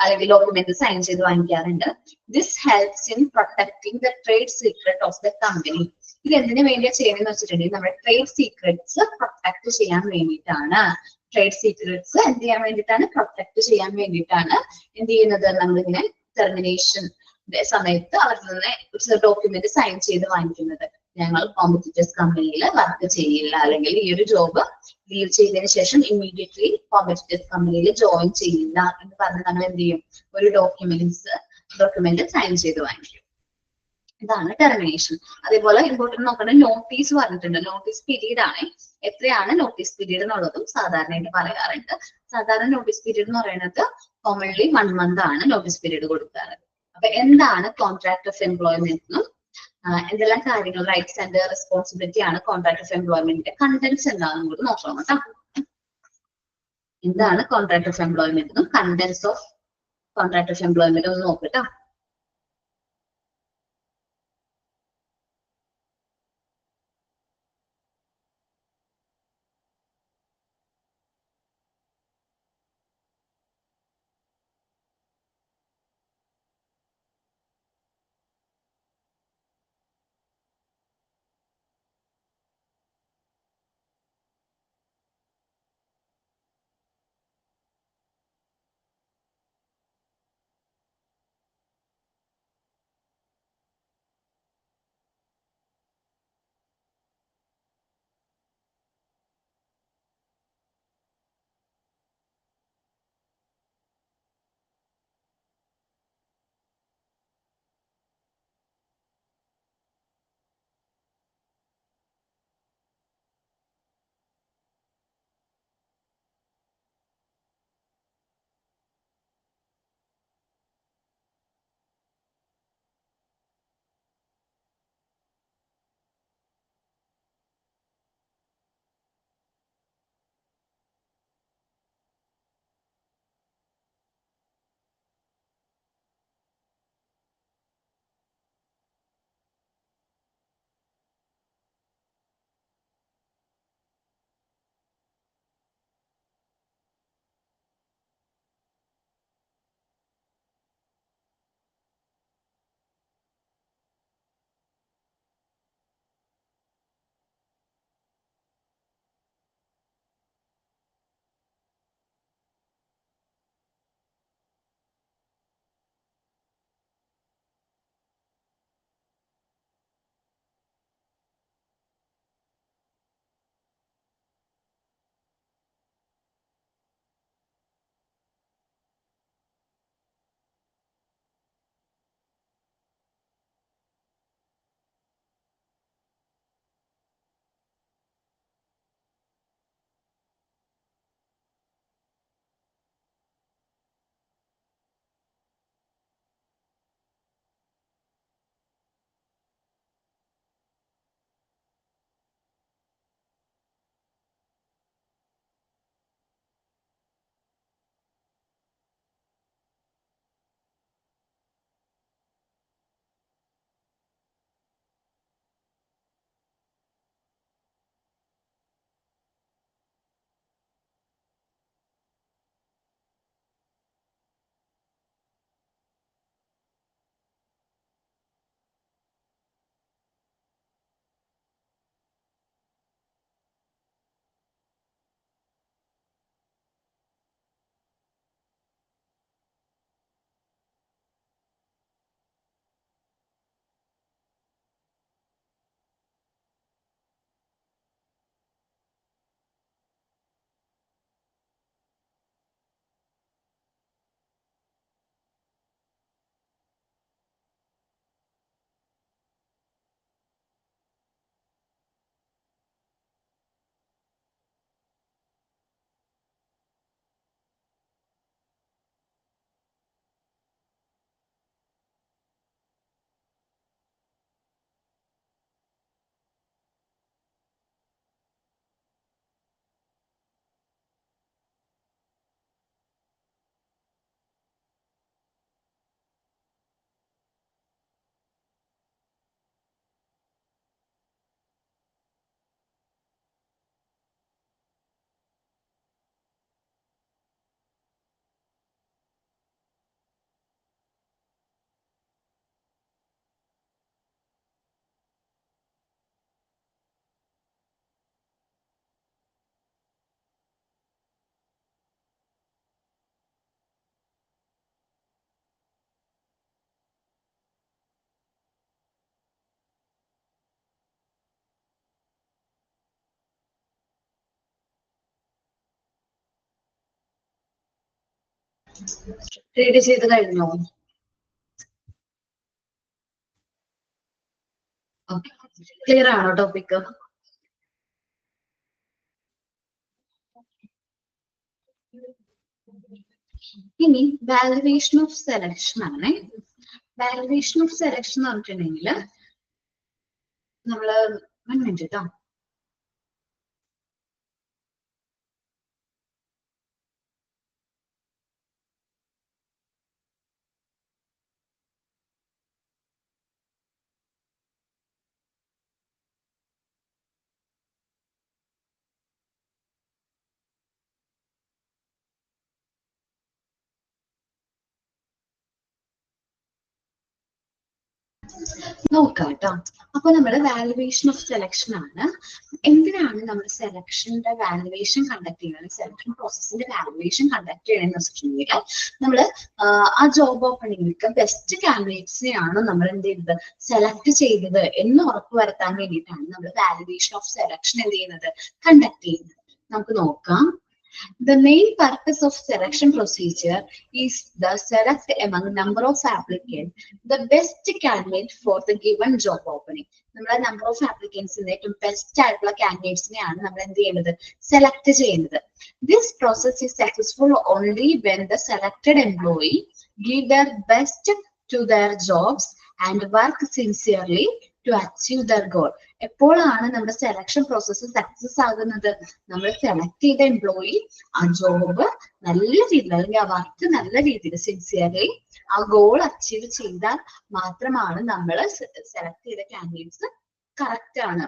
അല്ലെങ്കിൽ ഡോക്യുമെന്റ് സൈൻ ചെയ്ത് വാങ്ങിക്കാറുണ്ട്. This helps in protecting the trade secret of the company. ഇത് എന്തിനു വേണ്ടിയാ ചെയ്യുന്നതെന്ന് വെച്ചിട്ടുണ്ടെങ്കിൽ നമ്മുടെ ട്രേഡ് സീക്രട്സ് പ്രൊട്ടക്ട് ചെയ്യാൻ വേണ്ടിയിട്ടാണ്. ട്രേഡ് സീക്രട്സ് എന്ത് ചെയ്യാൻ വേണ്ടിയിട്ടാണ്? പ്രൊട്ടക്ട് ചെയ്യാൻ വേണ്ടിയിട്ടാണ് എന്ത് ചെയ്യുന്നത്? നമ്മളിങ്ങനെ ടെർമിനേഷൻ സമയത്ത് അവരിൽ നിന്ന് ഒരു ഡോക്യുമെന്റ് സൈൻ ചെയ്ത് വാങ്ങിക്കുന്നത്. ഞങ്ങൾ കോമ്പറ്റീറ്റേഴ്സ് കമ്പനിയിൽ വർക്ക് ചെയ്യില്ല, അല്ലെങ്കിൽ ഈ ഒരു ജോബ് ലീവ് ചെയ്തതിനു ശേഷം ഇമ്മീഡിയറ്റ്ലി കോമ്പറ്റീറ്റേഴ്സ് കമ്പനിയിൽ ജോയിൻ ചെയ്യില്ല എന്ന് പറഞ്ഞ് നമ്മൾ എന്ത് ചെയ്യും? ഒരു ഡോക്യുമെന്റ് സൈൻ ചെയ്ത് വാങ്ങിക്കും. ഇതാണ് ടെർമിനേഷൻ. അതേപോലെ ഇമ്പോർട്ടന്റ് നോക്കേണ്ട നോട്ടീസ് പറഞ്ഞിട്ടുണ്ട്. നോട്ടീസ് പീരീഡ് ആണ്. എത്രയാണ് നോട്ടീസ് പീരീഡ് എന്നുള്ളതും സാധാരണയായിട്ട് പറയാറുണ്ട്. സാധാരണ നോട്ടീസ് പീരീഡ് എന്ന് പറയുന്നത് കോമൺലി 1 month ആണ് നോട്ടീസ് പീരീഡ് കൊടുക്കാറ്. അപ്പൊ എന്താണ് കോൺട്രാക്ട് ഓഫ് എംപ്ലോയ്മെന്റ് എന്നും എന്തെല്ലാം കാര്യങ്ങൾ, റൈറ്റ്സ് ആൻഡ് റെസ്പോൺസിബിലിറ്റി ആണ് കോൺട്രാക്ട് ഓഫ് എംപ്ലോയ്മെന്റിന്റെ കണ്ടന്റ്സ് എന്താണെന്നും കൂടി നോക്കണം കേട്ടോ. എന്താണ് കോൺട്രാക്ട് ഓഫ് എംപ്ലോയ്മെന്റ് എന്നും contents of contract of employment ഒന്ന് നോക്കട്ടോ. റീഡ് ചെയ്ത് കഴിഞ്ഞോ? ഓക്കെ, ക്ലിയർ ആണോ ടോപ്പിക്? ഇനി വാലുവേഷൻ ഓഫ് സെലക്ഷൻ ആണ്. വാലുവേഷൻ ഓഫ് സെലക്ഷൻ എന്ന് പറഞ്ഞിട്ടുണ്ടെങ്കിൽ നമ്മള് 1 മിനിറ്റ് കേട്ടോ. നോക്കാം കേട്ടോ. അപ്പൊ നമ്മള് വാലുവേഷൻ ഓഫ് സെലക്ഷൻ ആണ്. എന്തിനാണ് നമ്മൾ സെലക്ഷന്റെ വാലുവേഷൻ കണ്ടക്ട് ചെയ്യുന്നത്, സെലക്ഷൻ പ്രോസസ്സിന്റെ വാലുവേഷൻ കണ്ടക്ട് ചെയ്യണമെന്ന് വെച്ചിട്ടുണ്ടെങ്കിൽ നമ്മള് ആ ജോബ് ഓപ്പണിംഗിലേക്ക് ബെസ്റ്റ് കാൻഡിഡേറ്റ്സിനെയാണ് നമ്മൾ എന്ത് ചെയ്തത്, സെലക്ട് ചെയ്തത് എന്ന് ഉറപ്പുവരുത്താൻ വേണ്ടിയിട്ടാണ് നമ്മൾ വാലുവേഷൻ ഓഫ് സെലക്ഷൻ എന്ത് ചെയ്യുന്നത്, കണ്ടക്ട് ചെയ്യുന്നത്. നമുക്ക് നോക്കാം. The main purpose of selection procedure is the select among number of applicants the best candidate for the given job opening. നമ്മൾ number of applicants ഏറ്റവും ബെസ്റ്റ് ആയിട്ടുള്ള കാൻഡിഡേറ്റ്സിനെയാണ് നമ്മൾ എന്ത് ചെയ്യുന്നത്, സെലക്ട് ചെയ്യുന്നത്. This process is successful only when the selected employee give their best to their jobs and work sincerely to achieve their goal. എപ്പോഴാണ് നമ്മുടെ സെലക്ഷൻ പ്രോസസ്സ് സക്സസ് ആകുന്നത്, നമ്മൾ സെലക്ട് ചെയ്ത എംപ്ലോയി ആ ജോബ് നല്ല രീതിയിൽ അല്ലെങ്കിൽ ആ വർക്ക് നല്ല രീതിയിൽ സിൻസിയർലി ആ ഗോൾ അച്ചീവ് ചെയ്താൽ മാത്രമാണ് നമ്മൾ സെലക്ട് ചെയ്ത കാൻഡിഡേറ്റ്സ് കറക്റ്റ് ആണ്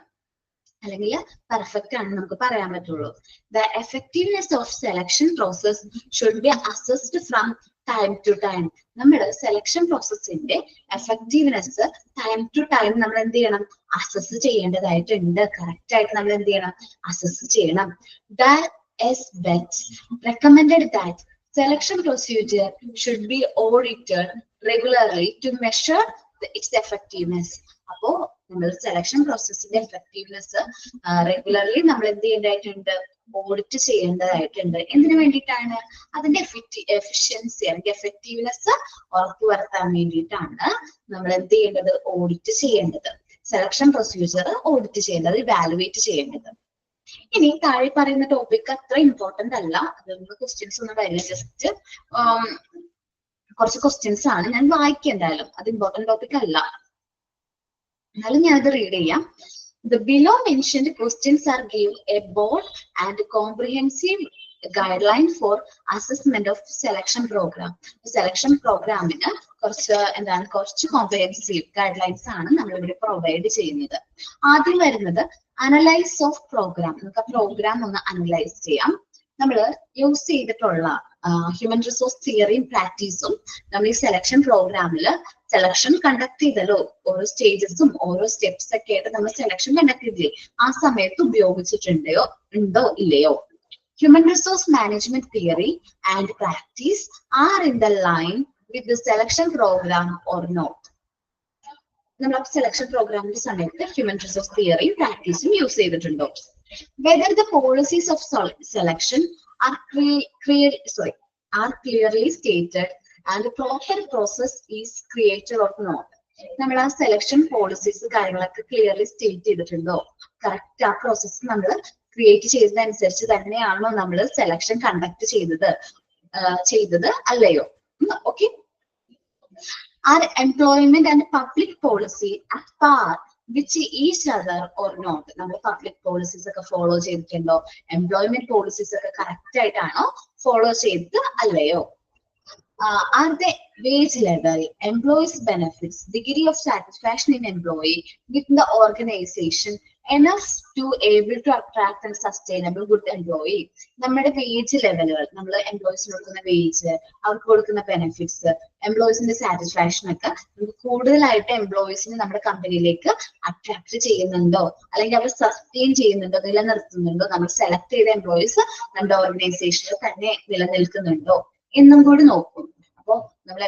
അല്ലെങ്കിൽ പെർഫെക്റ്റ് ആണ് നമുക്ക് പറയാൻ പറ്റുള്ളൂ. The effectiveness of selection process should be assessed from time to time. നമ്മൾ സെലക്ഷൻ പ്രോസസ്സിന്റെ എഫക്റ്റീവ്നെസ് ടൈം ടു ടൈം നമ്മൾ എന്ത് ചെയ്യണം, അസസ് ചെയ്യേണ്ടതായിട്ടുണ്ട്. കറക്റ്റ് ആയിട്ട് നമ്മൾ എന്ത് ചെയ്യണം, അസസ് ചെയ്യണം. The S recommended that selection procedure should be audited regularly to measure its effectiveness. അപ്പോ നമ്മൾ സെലക്ഷൻ പ്രോസസ്സിന്റെ എഫക്റ്റീവ്നെസ് റെഗുലർലി നമ്മൾ എന്ത് ചെയ്യേണ്ടതായിട്ടുണ്ട്, ഓഡിറ്റ് ചെയ്യേണ്ടതായിട്ടുണ്ട്. എന്തിനു വേണ്ടിയിട്ടാണ്, അതിന്റെ എഫിഷ്യൻസി അല്ലെങ്കിൽ എഫക്റ്റീവ്നെസ് ഉറപ്പുവരുത്താൻ വേണ്ടിയിട്ടാണ് നമ്മൾ എന്ത് ചെയ്യേണ്ടത്, ഓഡിറ്റ് ചെയ്യേണ്ടത്. സെലക്ഷൻ പ്രൊസീജിയർ ഓഡിറ്റ് ചെയ്യേണ്ടത്, ഇവാലുവേറ്റ് ചെയ്യേണ്ടത്. ഇനി താഴെ പറയുന്ന ടോപ്പിക് അത്ര ഇമ്പോർട്ടന്റ് അല്ല, അതൊന്ന് ക്വസ്റ്റ്യൻസ് ഒന്ന് വരിക. ജസ്റ്റ് കുറച്ച് ക്വസ്റ്റ്യൻസ് ആണ്, ഞാൻ വായിക്കാം എന്തായാലും, അത് ഇമ്പോർട്ടന്റ് ടോപ്പിക് അല്ല, എന്നാലും ഞാനത് റീഡ് ചെയ്യാം. The below mentioned questions are give a broad and comprehensive guideline for assessment of selection program. Selection പ്രോഗ്രാമിന് കുറച്ച് കോംപ്രിഹെൻസീവ് ഗൈഡ് ലൈൻസ് ആണ് നമ്മൾ ഇവിടെ പ്രൊവൈഡ് ചെയ്യുന്നത്. ആദ്യം വരുന്നത് അനലൈസ് ഓഫ് പ്രോഗ്രാം. നമുക്ക് ആ പ്രോഗ്രാം ഒന്ന് അനലൈസ് ചെയ്യാം. നമ്മൾ യൂസ് ചെയ്തിട്ടുള്ള ഹ്യൂമൻ റിസോഴ്സ് തിയറിയും പ്രാക്ടീസും നമ്മൾ ഈ സെലക്ഷൻ പ്രോഗ്രാമിൽ സെലക്ഷൻ കണ്ടക്ട് ചെയ്തല്ലോ, ഓരോ സ്റ്റേജസും ഓരോ സ്റ്റെപ്സ് ഒക്കെ ആയിട്ട് നമ്മൾ സെലക്ഷൻ കണ്ടക്ട് ചെയ്തില്ലേ, ആ സമയത്ത് ഉണ്ടോ ഇല്ലയോ. Human resource management theory and practice are in the line with the selection program or not. നമ്മൾ സെലക്ഷൻ പ്രോഗ്രാമിന്റെ സമയത്ത് ഹ്യൂമൻ റിസോഴ്സ് തിയറിയും പ്രാക്ടീസും യൂസ് ചെയ്തിട്ടുണ്ടോ. Whether the policies of selection are clearly stated and the proper process is created or not. നമ്മൾ ആ സെലക്ഷൻ പോളിസീസ് കാര്യങ്ങളൊക്കെ ക്ലിയർലി സ്റ്റേറ്റ് ചെയ്തിട്ടുണ്ടോ, കറക്റ്റ് ആ പ്രോസസ്സ് നമ്മൾ ക്രിയേറ്റ് ചെയ്തതനുസരിച്ച് തന്നെയാണോ നമ്മൾ സെലക്ഷൻ കണ്ടക്ട് ചെയ്തത് അല്ലയോ. Okay. Are employment and public policy at par with each other or not? നമ്മൾ പബ്ലിക് പോളിസീസ് ഒക്കെ ഫോളോ ചെയ്തിട്ടുണ്ടോ, എംപ്ലോയ്മെന്റ് പോളിസീസ് ഒക്കെ കറക്റ്റ് ആയിട്ടാണോ ഫോളോ ചെയ്തത് അല്ലയോ. Are the wage level, employees benefits, degree of satisfaction in employee with the organization enough to able to attract and sustainable good employee? നമ്മുടെ വേജ് ലെവലുകൾ, നമ്മൾ എംപ്ലോയീസിന് കൊടുക്കുന്ന വേജ്, അവർക്ക് കൊടുക്കുന്ന ബെനിഫിറ്റ്സ്, എംപ്ലോയീസിന്റെ സാറ്റിസ്ഫാക്ഷൻ ഒക്കെ നമുക്ക് കൂടുതലായിട്ട് എംപ്ലോയീസിനെ നമ്മുടെ കമ്പനിയിലേക്ക് അട്രാക്ട് ചെയ്യുന്നുണ്ടോ, അല്ലെങ്കിൽ അവർ സസ്റ്റെയിൻ ചെയ്യുന്നുണ്ടോ, നിലനിർത്തുന്നുണ്ടോ, നമ്മൾ സെലക്ട് ചെയ്ത എംപ്ലോയീസ് നമ്മുടെ ഓർഗനൈസേഷനിൽ തന്നെ നിലനിൽക്കുന്നുണ്ടോ എന്നും കൂടി നോക്കും. അപ്പോൾ നമ്മൾ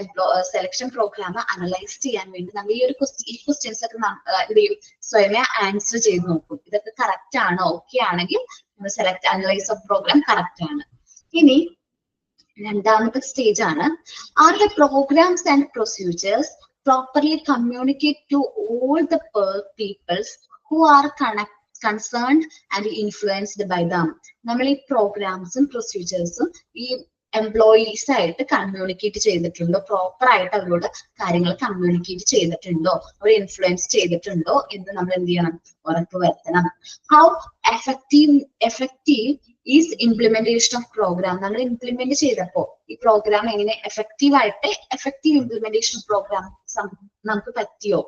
സെലക്ഷൻ പ്രോഗ്രാം അനലൈസ് ചെയ്യാൻ വേണ്ടി നമ്മൾ ഈ ക്വസ്റ്റ്യൻസ് ഒക്കെ എന്ത് ചെയ്യും, സ്വയമേ ആൻസർ ചെയ്ത് നോക്കും. ഇതൊക്കെ കറക്റ്റ് ആണോ, ഓക്കെ ആണെങ്കിൽ നമ്മൾ അനലൈസ് ഓഫ് പ്രോഗ്രാം കറക്റ്റ് ആണ്. ഇനി രണ്ടാമത്തെ സ്റ്റേജ് ആണ്, are the programmes and procedures properly communicate to all the peoples who are concerned and influenced by them. നമ്മൾ ഈ പ്രോഗ്രാംസും പ്രൊസീജിയേഴ്സും ഈ എംപ്ലോയീസ് ആയിട്ട് കമ്മ്യൂണിക്കേറ്റ് ചെയ്തിട്ടുണ്ടോ, പ്രോപ്പർ ആയിട്ട് അവരോട് കാര്യങ്ങൾ കമ്മ്യൂണിക്കേറ്റ് ചെയ്തിട്ടുണ്ടോ, അവർ ഇൻഫ്ലുവൻസ് ചെയ്തിട്ടുണ്ടോ എന്ന് നമ്മൾ എന്ത് ചെയ്യണം, ഉറപ്പുവരുത്തണം. How effective is implementation of programme. നമ്മൾ ഇംപ്ലിമെന്റ് ചെയ്തപ്പോ ഈ പ്രോഗ്രാം എങ്ങനെ എഫക്റ്റീവ് ഇംപ്ലിമെന്റേഷൻ ഓഫ് പ്രോഗ്രാം നമുക്ക് പറ്റിയോ,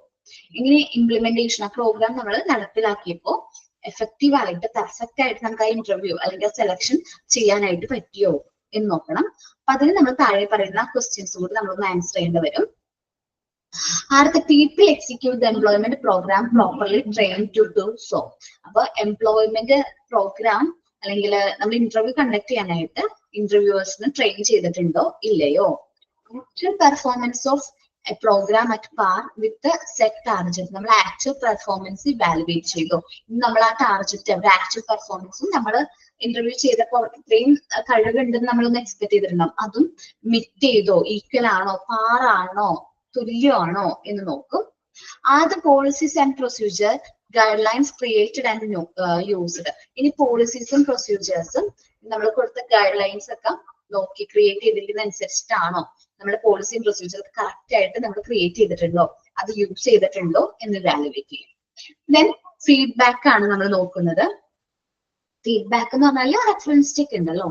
ഇങ്ങനെ ഇംപ്ലിമെന്റേഷൻ ആ പ്രോഗ്രാം നമ്മൾ നടപ്പിലാക്കിയപ്പോ എഫക്റ്റീവ് ആയിട്ട് പെർഫെക്റ്റ് ആയിട്ട് നമുക്ക് ആ ഇന്റർവ്യൂ അല്ലെങ്കിൽ സെലക്ഷൻ ചെയ്യാനായിട്ട് പറ്റിയോ എന്ന് നോക്കണം. അപ്പൊ അതിന് നമ്മൾ താഴെ പറയുന്ന ക്വസ്റ്റ്യൻസ് കൂടി നമ്മളൊന്ന് ആൻസർ ചെയ്യേണ്ടി വരും. Are the people execute the employment program properly trained to do so? അപ്പൊ എംപ്ലോയ്മെന്റ് പ്രോഗ്രാം അല്ലെങ്കിൽ നമ്മൾ ഇന്റർവ്യൂ കണ്ടക്ട് ചെയ്യാനായിട്ട് ഇന്റർവ്യൂവേഴ്സിന് ട്രെയിൻ ചെയ്തിട്ടുണ്ടോ ഇല്ലയോ? Actual performance of a programme at par with set target. നമ്മൾ ആക്ച്വൽ പെർഫോമൻസ് ഇവാലുവേറ്റ് ചെയ്തോ, നമ്മൾ ആ ടാർജറ്റ് അവരുടെ ആക്ച്വൽ പെർഫോമൻസും നമ്മൾ ഇന്റർവ്യൂ ചെയ്തപ്പോൾ ഇത്രയും കഴിവുണ്ടെന്ന് നമ്മളൊന്ന് എക്സ്പെക്ട് ചെയ്തിട്ടുണ്ടാവും, അതും മിറ്റ് ചെയ്തോ, ഈക്വൽ ആണോ, പാറാണോ, തുല്യമാണോ എന്ന് നോക്കും. Are the policies and procedure guidelines created and used? ഇനി പോളിസീസും പ്രൊസീജിയേഴ്സും നമ്മൾ കൊടുത്ത ഗൈഡ് ലൈൻസ് ഒക്കെ നോക്കി ക്രിയേറ്റ് ചെയ്തിരിക്കുന്ന അനുസരിച്ചിട്ടാണോ, നമ്മുടെ പോളിസിയും പ്രൊസീജിയർ കറക്റ്റ് ആയിട്ട് നമ്മൾ ക്രിയേറ്റ് ചെയ്തിട്ടുണ്ടോ, അത് യൂസ് ചെയ്തിട്ടുണ്ടോ എന്ന് വാലുവേറ്റ് ചെയ്യും. ദെൻ ഫീഡ്ബാക്ക് ആണ് നമ്മൾ നോക്കുന്നത്. ഫീഡ്ബാക്ക് എന്ന് പറഞ്ഞാൽ റെഫറൻസ് ചെക്ക് ഉണ്ടല്ലോ,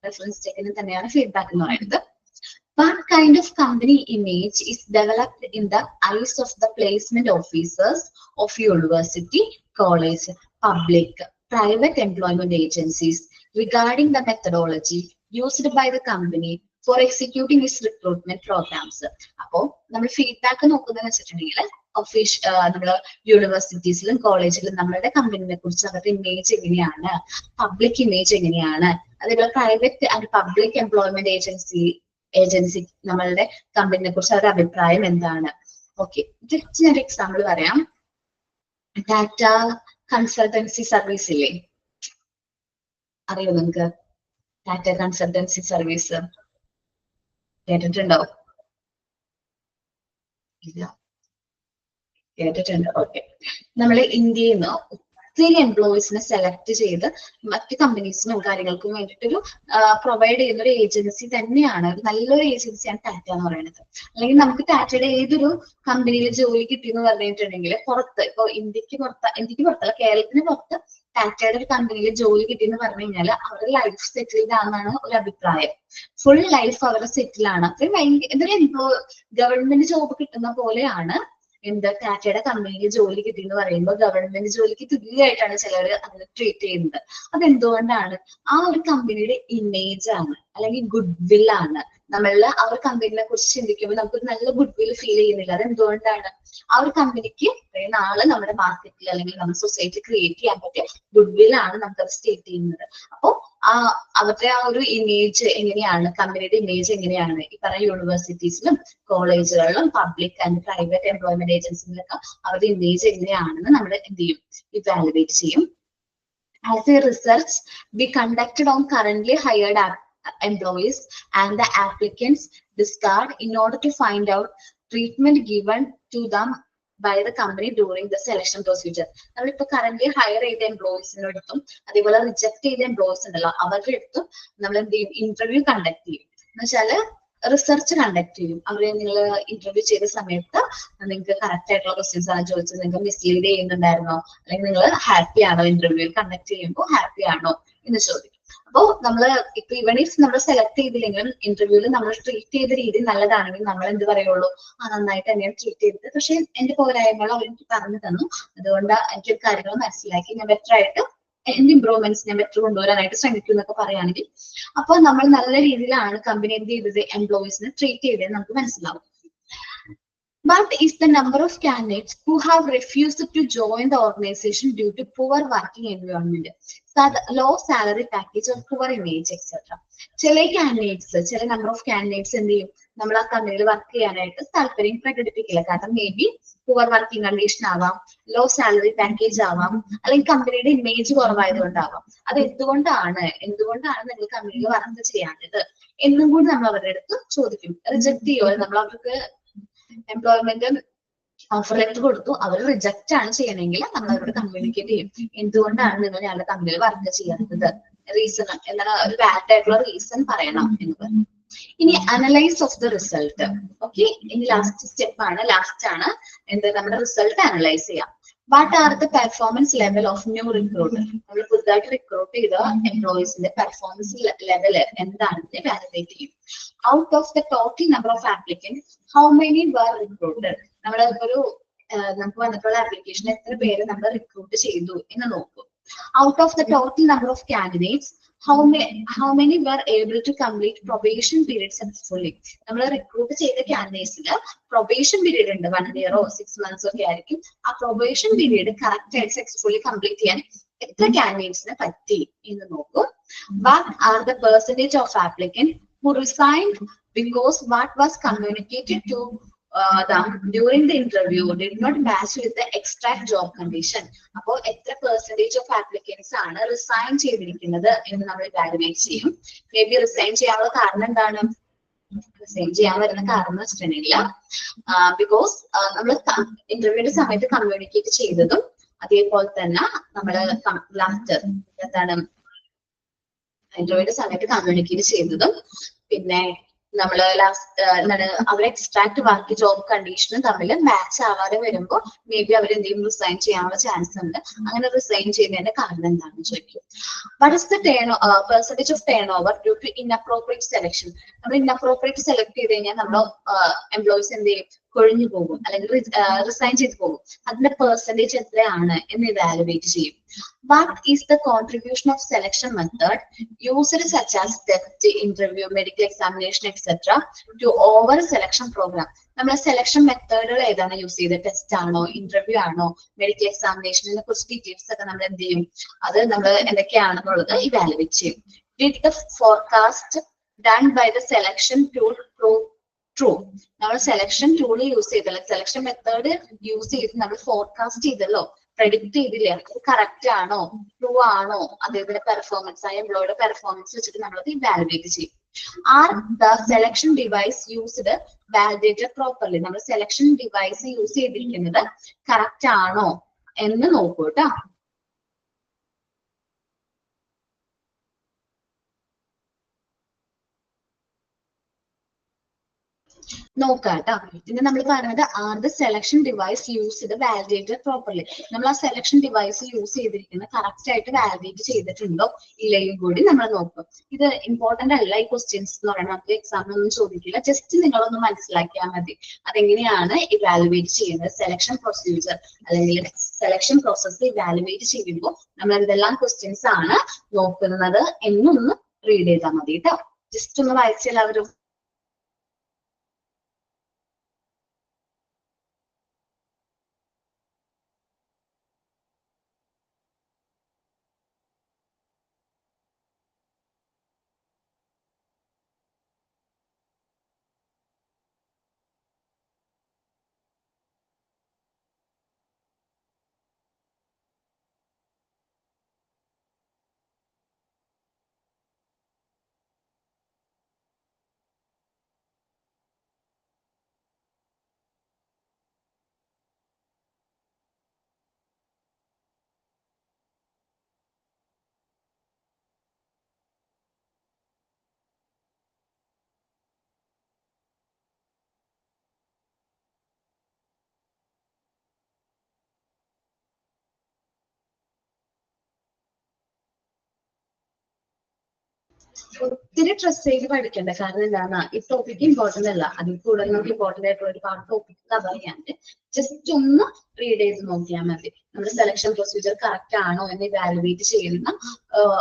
റെഫറൻസ് ചെക്കിന് തന്നെയാണ് ഫീഡ്ബാക്ക് എന്ന് പറയുന്നത്. What kind of company image is developed in the eyes of the placement officers of university, college, public, private employment agencies regarding the methodology used by the company for executing its recruitment programs? അപ്പോൾ നമ്മൾ ഫീഡ്ബാക്ക് നോക്കുന്നതെന്ന് വെച്ചിട്ടുണ്ടെങ്കിൽ നമ്മള് യൂണിവേഴ്സിറ്റീസിലും കോളേജിലും നമ്മളുടെ കമ്പനിനെ കുറിച്ച് അവരുടെ ഇമേജ് എങ്ങനെയാണ്, പബ്ലിക് ഇമേജ് എങ്ങനെയാണ്, അതേപോലെ private and public employment agency നമ്മളുടെ കമ്പനിനെ കുറിച്ച് അവരുടെ അഭിപ്രായം എന്താണ്. ഓക്കെ, ജസ്റ്റ് ഞാൻ എക്സാമ്പിൾ പറയാം. ടാറ്റ കൺസൾട്ടൻസി സർവീസ് ഇല്ലേ, അറിയോ നിങ്ങൾക്ക്? ടാറ്റ കൺസൾട്ടൻസി സർവീസ് കേട്ടിട്ടുണ്ടോ? ഇല്ല, കേട്ടിട്ടുണ്ട്. ഓക്കെ, നമ്മള് ഇന്ത്യയിൽ നിന്ന് ഒത്തിരി എംപ്ലോയീസിനെ സെലക്ട് ചെയ്ത് മറ്റ് കമ്പനീസിനും കാര്യങ്ങൾക്കും വേണ്ടിയിട്ടൊരു പ്രൊവൈഡ് ചെയ്യുന്ന ഒരു ഏജൻസി തന്നെയാണ്, നല്ലൊരു ഏജൻസിയാണ് ടാറ്റ എന്ന് പറയുന്നത്. അല്ലെങ്കിൽ നമുക്ക് ടാറ്റയുടെ ഏതൊരു കമ്പനിയിൽ ജോലി കിട്ടിയെന്ന് പറഞ്ഞിട്ടുണ്ടെങ്കിൽ പുറത്ത്, ഇപ്പൊ ഇന്ത്യക്ക് പുറത്തല്ല, കേരളത്തിന് പുറത്ത് ടാറ്റയുടെ ഒരു കമ്പനിയിൽ ജോലി കിട്ടിയെന്ന് പറഞ്ഞു കഴിഞ്ഞാൽ അവരുടെ ലൈഫ് സെറ്റിൽഡ് ആണെന്നാണ് ഒരു അഭിപ്രായം. ഫുൾ ലൈഫ് അവരുടെ സെറ്റിലാണ്. അത്രയും ഇതൊരു ഗവൺമെന്റ് ജോബ് കിട്ടുന്ന പോലെയാണ് എന്ത് ടാറ്റയുടെ കമ്പനിയിൽ ജോലി കിട്ടിയെന്ന് പറയുമ്പോൾ ഗവൺമെന്റ് ജോലിക്ക് തുല്യമായിട്ടാണ് ചിലർ അതിനെ ട്രീറ്റ് ചെയ്യുന്നത്. അതെന്തുകൊണ്ടാണ്? ആ ഒരു കമ്പനിയുടെ ഇമേജ് ആണ്, അല്ലെങ്കിൽ ഗുഡ് വിൽ ആണ്. നമ്മളിൽ ആ ഒരു കമ്പനിനെ കുറിച്ച് ചിന്തിക്കുമ്പോൾ നമുക്കൊരു നല്ല ഗുഡ് വിൽ ഫീൽ ചെയ്യുന്നില്ല. അതെന്തുകൊണ്ടാണ്? ആ ഒരു കമ്പനിക്ക് ഇത്രയും നാള് നമ്മുടെ മാർക്കറ്റിൽ അല്ലെങ്കിൽ നമ്മുടെ സൊസൈറ്റി ക്രിയേറ്റ് ചെയ്യാൻ പറ്റിയ ഗുഡ് വിൽ ആണ് നമുക്കത് സ്റ്റേറ്റ് ചെയ്യുന്നത്. അപ്പോൾ അവരുടെ ആ ഒരു ഇമേജ് എങ്ങനെയാണ്, കമ്പനിയുടെ ഇമേജ് എങ്ങനെയാണ്, ഈ പറഞ്ഞ യൂണിവേഴ്സിറ്റീസിലും കോളേജുകളിലും പബ്ലിക് ആൻഡ് പ്രൈവറ്റ് എംപ്ലോയ്മെന്റ് ഏജൻസികളിലൊക്കെ അവരുടെ ഇമേജ് എങ്ങനെയാണെന്ന് നമ്മൾ എന്ത് ചെയ്യും, ഇവാലുവേറ്റ് ചെയ്യും. As a research be conducted on currently hired employees and the applicants discard in order to find out treatment given to them by the company during the selection procedure. നമ്മളിപ്പോ കറന്റ് ഹയർ ചെയ്ത എംപ്ലോയീസിന്റെ അടുത്തും അതേപോലെ റിജക്ട് ചെയ്ത എംപ്ലോയീസ് ഉണ്ടല്ലോ അവരുടെ അടുത്തും നമ്മൾ എന്ത് ചെയ്യും, ഇന്റർവ്യൂ കണ്ടക്ട് ചെയ്യും. എന്ന് വെച്ചാല് റിസർച്ച് കണ്ടക്ട് ചെയ്യും. അവരെ നിങ്ങൾ ഇന്റർവ്യൂ ചെയ്ത സമയത്ത് നിങ്ങൾക്ക് കറക്റ്റ് ആയിട്ടുള്ള ക്വസ്റ്റ്യൻസ് ആണ് ചോദിച്ചത്, നിങ്ങൾക്ക് മിസ്ലീഡ് ചെയ്യുന്നുണ്ടായിരുന്നോ, അല്ലെങ്കിൽ നിങ്ങൾ ഹാപ്പി ആണോ, ഇന്റർവ്യൂ കണ്ടക്ട് ചെയ്യുമ്പോൾ ഹാപ്പി ആണോ എന്ന് ചോദിക്കും. അപ്പോൾ നമ്മള് ഇപ്പൊ ഇവൺ ഇഫ് നമ്മൾ സെലക്ട് ചെയ്തില്ലെങ്കിലും ഇന്റർവ്യൂവിൽ നമ്മൾ ട്രീറ്റ് ചെയ്ത രീതി നല്ലതാണെങ്കിൽ നമ്മൾ എന്ത് പറയുള്ളൂ, നന്നായിട്ട് തന്നെയാണ് ട്രീറ്റ് ചെയ്തത്, പക്ഷെ എന്റെ പോരായ്മകൾ അവരെനിക്ക് പറഞ്ഞു തന്നു, അതുകൊണ്ട് എനിക്ക് കാര്യങ്ങൾ മനസ്സിലാക്കി ഞാൻ ബെറ്റർ ആയിട്ട് എന്റെ ഇംപ്രൂവ്മെന്റ്സ് ഞാൻ ബെറ്റർ കൊണ്ടുവരാനായിട്ട് ശ്രമിക്കും എന്നൊക്കെ പറയുകയാണെങ്കിൽ അപ്പൊ നമ്മൾ നല്ല രീതിയിലാണ് കമ്പനി എന്ത് ചെയ്തത്, എംപ്ലോയീസിനെ ട്രീറ്റ് ചെയ്തത് നമുക്ക് മനസ്സിലാവും. But is the number of candidates who have refused to join the organization due to poor working environment, low salary package or poor image, etc. ചില കാൻഡിഡേറ്റ്സ്, ചില നമ്പർ ഓഫ് കാൻഡിഡേറ്റ്സ് എന്ത് ചെയ്യും, നമ്മൾ ആ കമ്പനിയിൽ വർക്ക് ചെയ്യാനായിട്ട് താല്പര്യം പ്രകടിപ്പിക്കില്ല. കാരണം may be poor working condition ആവാം, ലോ സാലറി പാക്കേജ് ആവാം, അല്ലെങ്കിൽ കമ്പനിയുടെ ഇമേജ് കുറവായതുകൊണ്ടാവാം. അത് എന്തുകൊണ്ടാണ് നിങ്ങൾ കമ്പനിയിൽ വർക്ക് ചെയ്യാത്തത് എന്നും കൂടി നമ്മൾ അവരുടെ അടുത്ത് ചോദിക്കും. റിജക്ട് ചെയ്യുമോ, നമ്മൾ അവർക്ക് എംപ്ലോയ്മെന്റ് ഓഫർ ലെറ്റർ കൊടുത്തു, അവർ റിജക്റ്റ് ആണ് ചെയ്യണമെങ്കിൽ നമ്മൾ അവരോട് കമ്മ്യൂണിക്കേറ്റ് ചെയ്യും. എന്തുകൊണ്ടാണ് നിങ്ങൾ ഞങ്ങളുടെ കമ്പനിയിൽ വർക്ക് ചെയ്യാത്തത്, റീസൺ എന്താണ്, ഒരു വാലിഡ് ആയിട്ടുള്ള റീസൺ പറയണം എന്ന് പറഞ്ഞു. ഇനി analyse of the result. Okay, ഇനി ലാസ്റ്റ് സ്റ്റെപ്പ് ആണ്, ലാസ്റ്റ് ആണ് എന്ത്, നമ്മുടെ റിസൾട്ട് അനലൈസ് ചെയ്യാം. What are the performance level of new recruiter, നമ്മൾ പുതുതായിട്ട് റിക്രൂട്ട് ചെയ്ത എംപ്ലോയീസിന്റെ പെർഫോമൻസ് ലെവൽ എന്താണെന്ന് വാലിഡേറ്റ് ചെയ്യും. Out of the total number of applicants how many were recruited, നമ്മൾ ഒരു നമുക്ക് വന്നിട്ടുള്ള ആപ്ലിക്കേഷൻ എത്ര പേര് നമ്മൾ റിക്രൂട്ട് ചെയ്തു എന്ന് നോക്കും. Out of the total number of candidates how many were able to complete probation period successfully, നമ്മൾ റിക്രൂട്ട് ചെയ്ത കാൻഡിഡേറ്റ്സിന് പ്രൊബേഷൻ പീരീഡ് ഉണ്ട്, 1 year or 6 months ഒക്കെ ആയിരിക്കും. ആ പ്രൊബേഷൻ പീരീഡ് കറക്റ്റ് ആയിട്ട് സക്സസ്ഫുള്ളി കംപ്ലീറ്റ് ചെയ്യാൻ എത്ര കാൻഡിഡേറ്റ്സിന് പറ്റി എന്ന് നോക്കും. What are the percentage of applicants who resigned because what was communicated to them during the interview did not match with the exact job condition. അപ്പോൾ എത്ര പെർസെന്റേജ് ഓഫ് ആപ്ലിക്കൻസ് ആണ് റിസൈൻ ചെയ്തിരിക്കുന്നത് എന്ന് നമ്മൾ ഇവാലുവേറ്റ് ചെയ്യും. മേ ബി റിസൈൻ ചെയ്യാനുള്ള കാരണം എന്താണ്, റിസൈൻ ചെയ്യാൻ വരുന്ന കാരണം വെച്ചിട്ടുണ്ടെങ്കിൽ ബിക്കോസ് നമ്മൾ ഇന്റർവ്യൂവിന്റെ സമയത്ത് കമ്മ്യൂണിക്കേറ്റ് ചെയ്തതും അതേപോലെ തന്നെ നമ്മള് ലാസ്റ്റ് എന്താണ് ഇന്റർവ്യൂവിന്റെ സമയത്ത് കമ്മ്യൂണിക്കേറ്റ് ചെയ്തതും പിന്നെ നമ്മള് ലാസ്റ്റ് എന്താണ് അവർ എക്സ്ട്രാക്ട് ബാക്കി ജോബ് കണ്ടീഷനും തമ്മിൽ മാച്ച് ആവാതെ വരുമ്പോൾ മേ ബി അവർ എന്തെങ്കിലും റിസൈൻ ചെയ്യാനുള്ള ചാൻസ് ഉണ്ട്. അങ്ങനെ റിസൈൻ ചെയ്യുന്നതിന്റെ കാരണം എന്താണെന്ന് ചോദിക്കും. What is the percentage of turnover due to inappropriate selection, നമ്മൾ ഇൻഅപ്രോപ്രിയേറ്റ് സെലക്ട് ചെയ്ത് കഴിഞ്ഞാൽ നമ്മൾ എംപ്ലോയീസ് എന്ത് ചെയ്യും, കൊഴിഞ്ഞു പോകും അല്ലെങ്കിൽ റിസൈൻ ചെയ്ത് പോകും. അതിന്റെ പെർസെന്റേജ് എത്രയാണ് എന്ന് ഇവാലുവേറ്റ് ചെയ്യും. What is the contribution of selection method used such as test, interview, medical examination, etc. to overall selection program? നമ്മൾ സെലക്ഷൻ മെത്തേഡുകൾ ഏതാണ് യൂസ് ചെയ്തത്, ടെസ്റ്റ് ആണോ, ഇന്റർവ്യൂ ആണോ, മെഡിക്കൽ എക്സാമിനേഷനെ കുറിച്ച് ഡീറ്റെയിൽസ് ഒക്കെ നമ്മൾ എന്ത് ചെയ്യും, അത് നമ്മൾ എന്തൊക്കെയാണെന്നുള്ളത് ഇവാലുവേറ്റ് ചെയ്യും. Did the forecast done by the selection tool prove true? നമ്മൾ സെലക്ഷൻ ടൂൾ യൂസ് ചെയ്തല്ലോ, സെലക്ഷൻ മെത്തേഡ് യൂസ് ചെയ്ത് നമ്മൾ ഫോർകാസ്റ്റ് ചെയ്തല്ലോ, പ്രെഡിക്ട് ചെയ്തില്ലേ, അത് കറക്റ്റ് ആണോ, ട്രൂ ആണോ, അതേപോലെ പെർഫോമൻസ് ആ എംപ്ലോയിയുടെ പെർഫോമൻസ് വെച്ചിട്ട് നമ്മളത് ഇവാലുവേറ്റ് ചെയ്യും. Are the selection device used validated properly, നമ്മൾ സെലക്ഷൻ ഡിവൈസ് യൂസ് ചെയ്തിരിക്കുന്നത് കറക്റ്റ് ആണോ എന്ന് നോക്കൂ കേട്ടോ. നോക്കാട്ടോ. പിന്നെ നമ്മൾ പറയുന്നത് are the selection device used validated properly, നമ്മൾ ആ സെലക്ഷൻ ഡിവൈസ് യൂസ് ചെയ്തിരിക്കുന്നത് കറക്റ്റ് ആയിട്ട് വാലിഡേറ്റ് ചെയ്തിട്ടുണ്ടോ ഇല്ലയും കൂടി നമ്മൾ നോക്കും. ഇത് ഇമ്പോർട്ടന്റ് അല്ല ഈ ക്വസ്റ്റ്യൻസ് എന്ന് പറയുന്നത്, നമുക്ക് എക്സാമിനൊന്നും ചോദിക്കില്ല, ജസ്റ്റ് നിങ്ങളൊന്ന് മനസ്സിലാക്കിയാൽ മതി അതെങ്ങനെയാണ് ഇവാലുവേറ്റ് ചെയ്യുന്നത്. സെലക്ഷൻ പ്രൊസീജിയർ അല്ലെങ്കിൽ സെലക്ഷൻ പ്രോസസ് ഇവാലുവേറ്റ് ചെയ്യുമ്പോൾ നമ്മൾ എന്തെല്ലാം ക്വസ്റ്റ്യൻസ് ആണ് നോക്കുന്നത് എന്നൊന്ന് റീഡ് ചെയ്താൽ മതി കേട്ടോ. ജസ്റ്റ് ഒന്ന് വായിച്ചെല്ലാവരും. ഒത്തിരി സ്ട്രെസ് ചെയ്ത് പഠിക്കണ്ട, കാരണം എന്താണ് ഈ ടോപ്പിക് ഇമ്പോർട്ടന്റ് അല്ല, അതിൽ കൂടുതൽ നമുക്ക് ഇമ്പോർട്ടന്റ് ആയിട്ടുള്ള ഒരുപാട് ടോപ്പിക് കവർ ചെയ്യാണ്ട് ജസ്റ്റ് ഒന്ന് റീഡ് ചെയ്ത് നോക്കിയാൽ മതി. നമ്മുടെ സെലക്ഷൻ പ്രൊസീജിയർ കറക്റ്റ് ആണോ എന്ന് ഇവാലുവേറ്റ് ചെയ്യുന്ന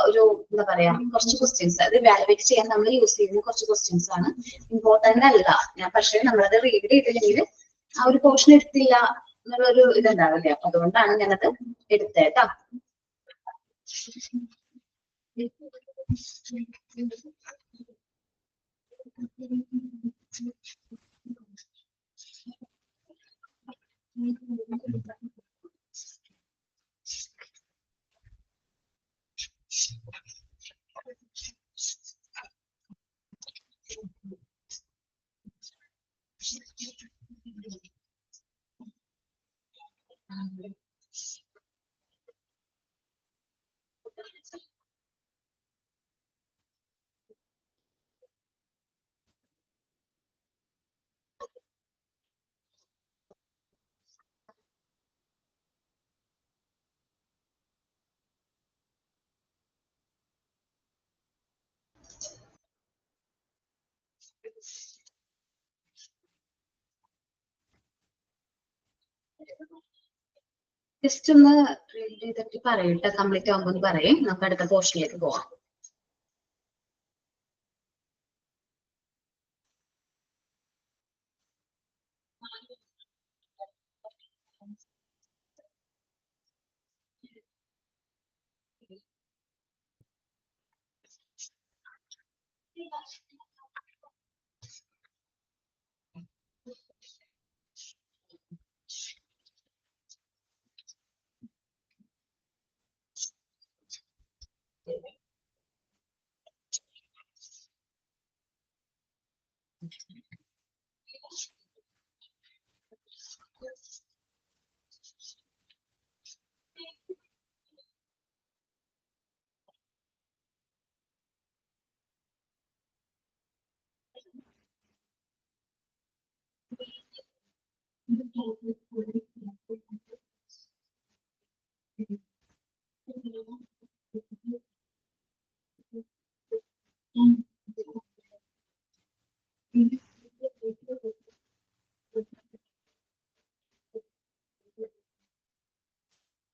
ഒരു എന്താ പറയാ കുറച്ച് ക്വസ്റ്റ്യൻസ്, അത് ഇവാലുവേറ്റ് ചെയ്യാൻ നമ്മൾ യൂസ് ചെയ്യുന്ന കുറച്ച് ക്വസ്റ്റ്യൻസ് ആണ്. ഇമ്പോർട്ടന്റ് അല്ല, ഞാൻ പക്ഷേ നമ്മളത് റീഡ് ചെയ്തില്ലെങ്കിൽ ആ ഒരു പോർഷൻ എടുത്തില്ല എന്നുള്ളൊരു ഇതുണ്ടാവില്ലേ, അപ്പൊ അതുകൊണ്ടാണ് ഞാനത് എടുത്തേട്ടാ. ജസ്റ്റ് ഒന്ന് റീഡ് ചെയ്തിട്ട് പറയട്ടെ, കംപ്ലീറ്റ് ആകുമ്പോൾ ഒന്ന് പറയും, നമുക്ക് അടുത്ത പോർഷനിലേക്ക് പോവാം.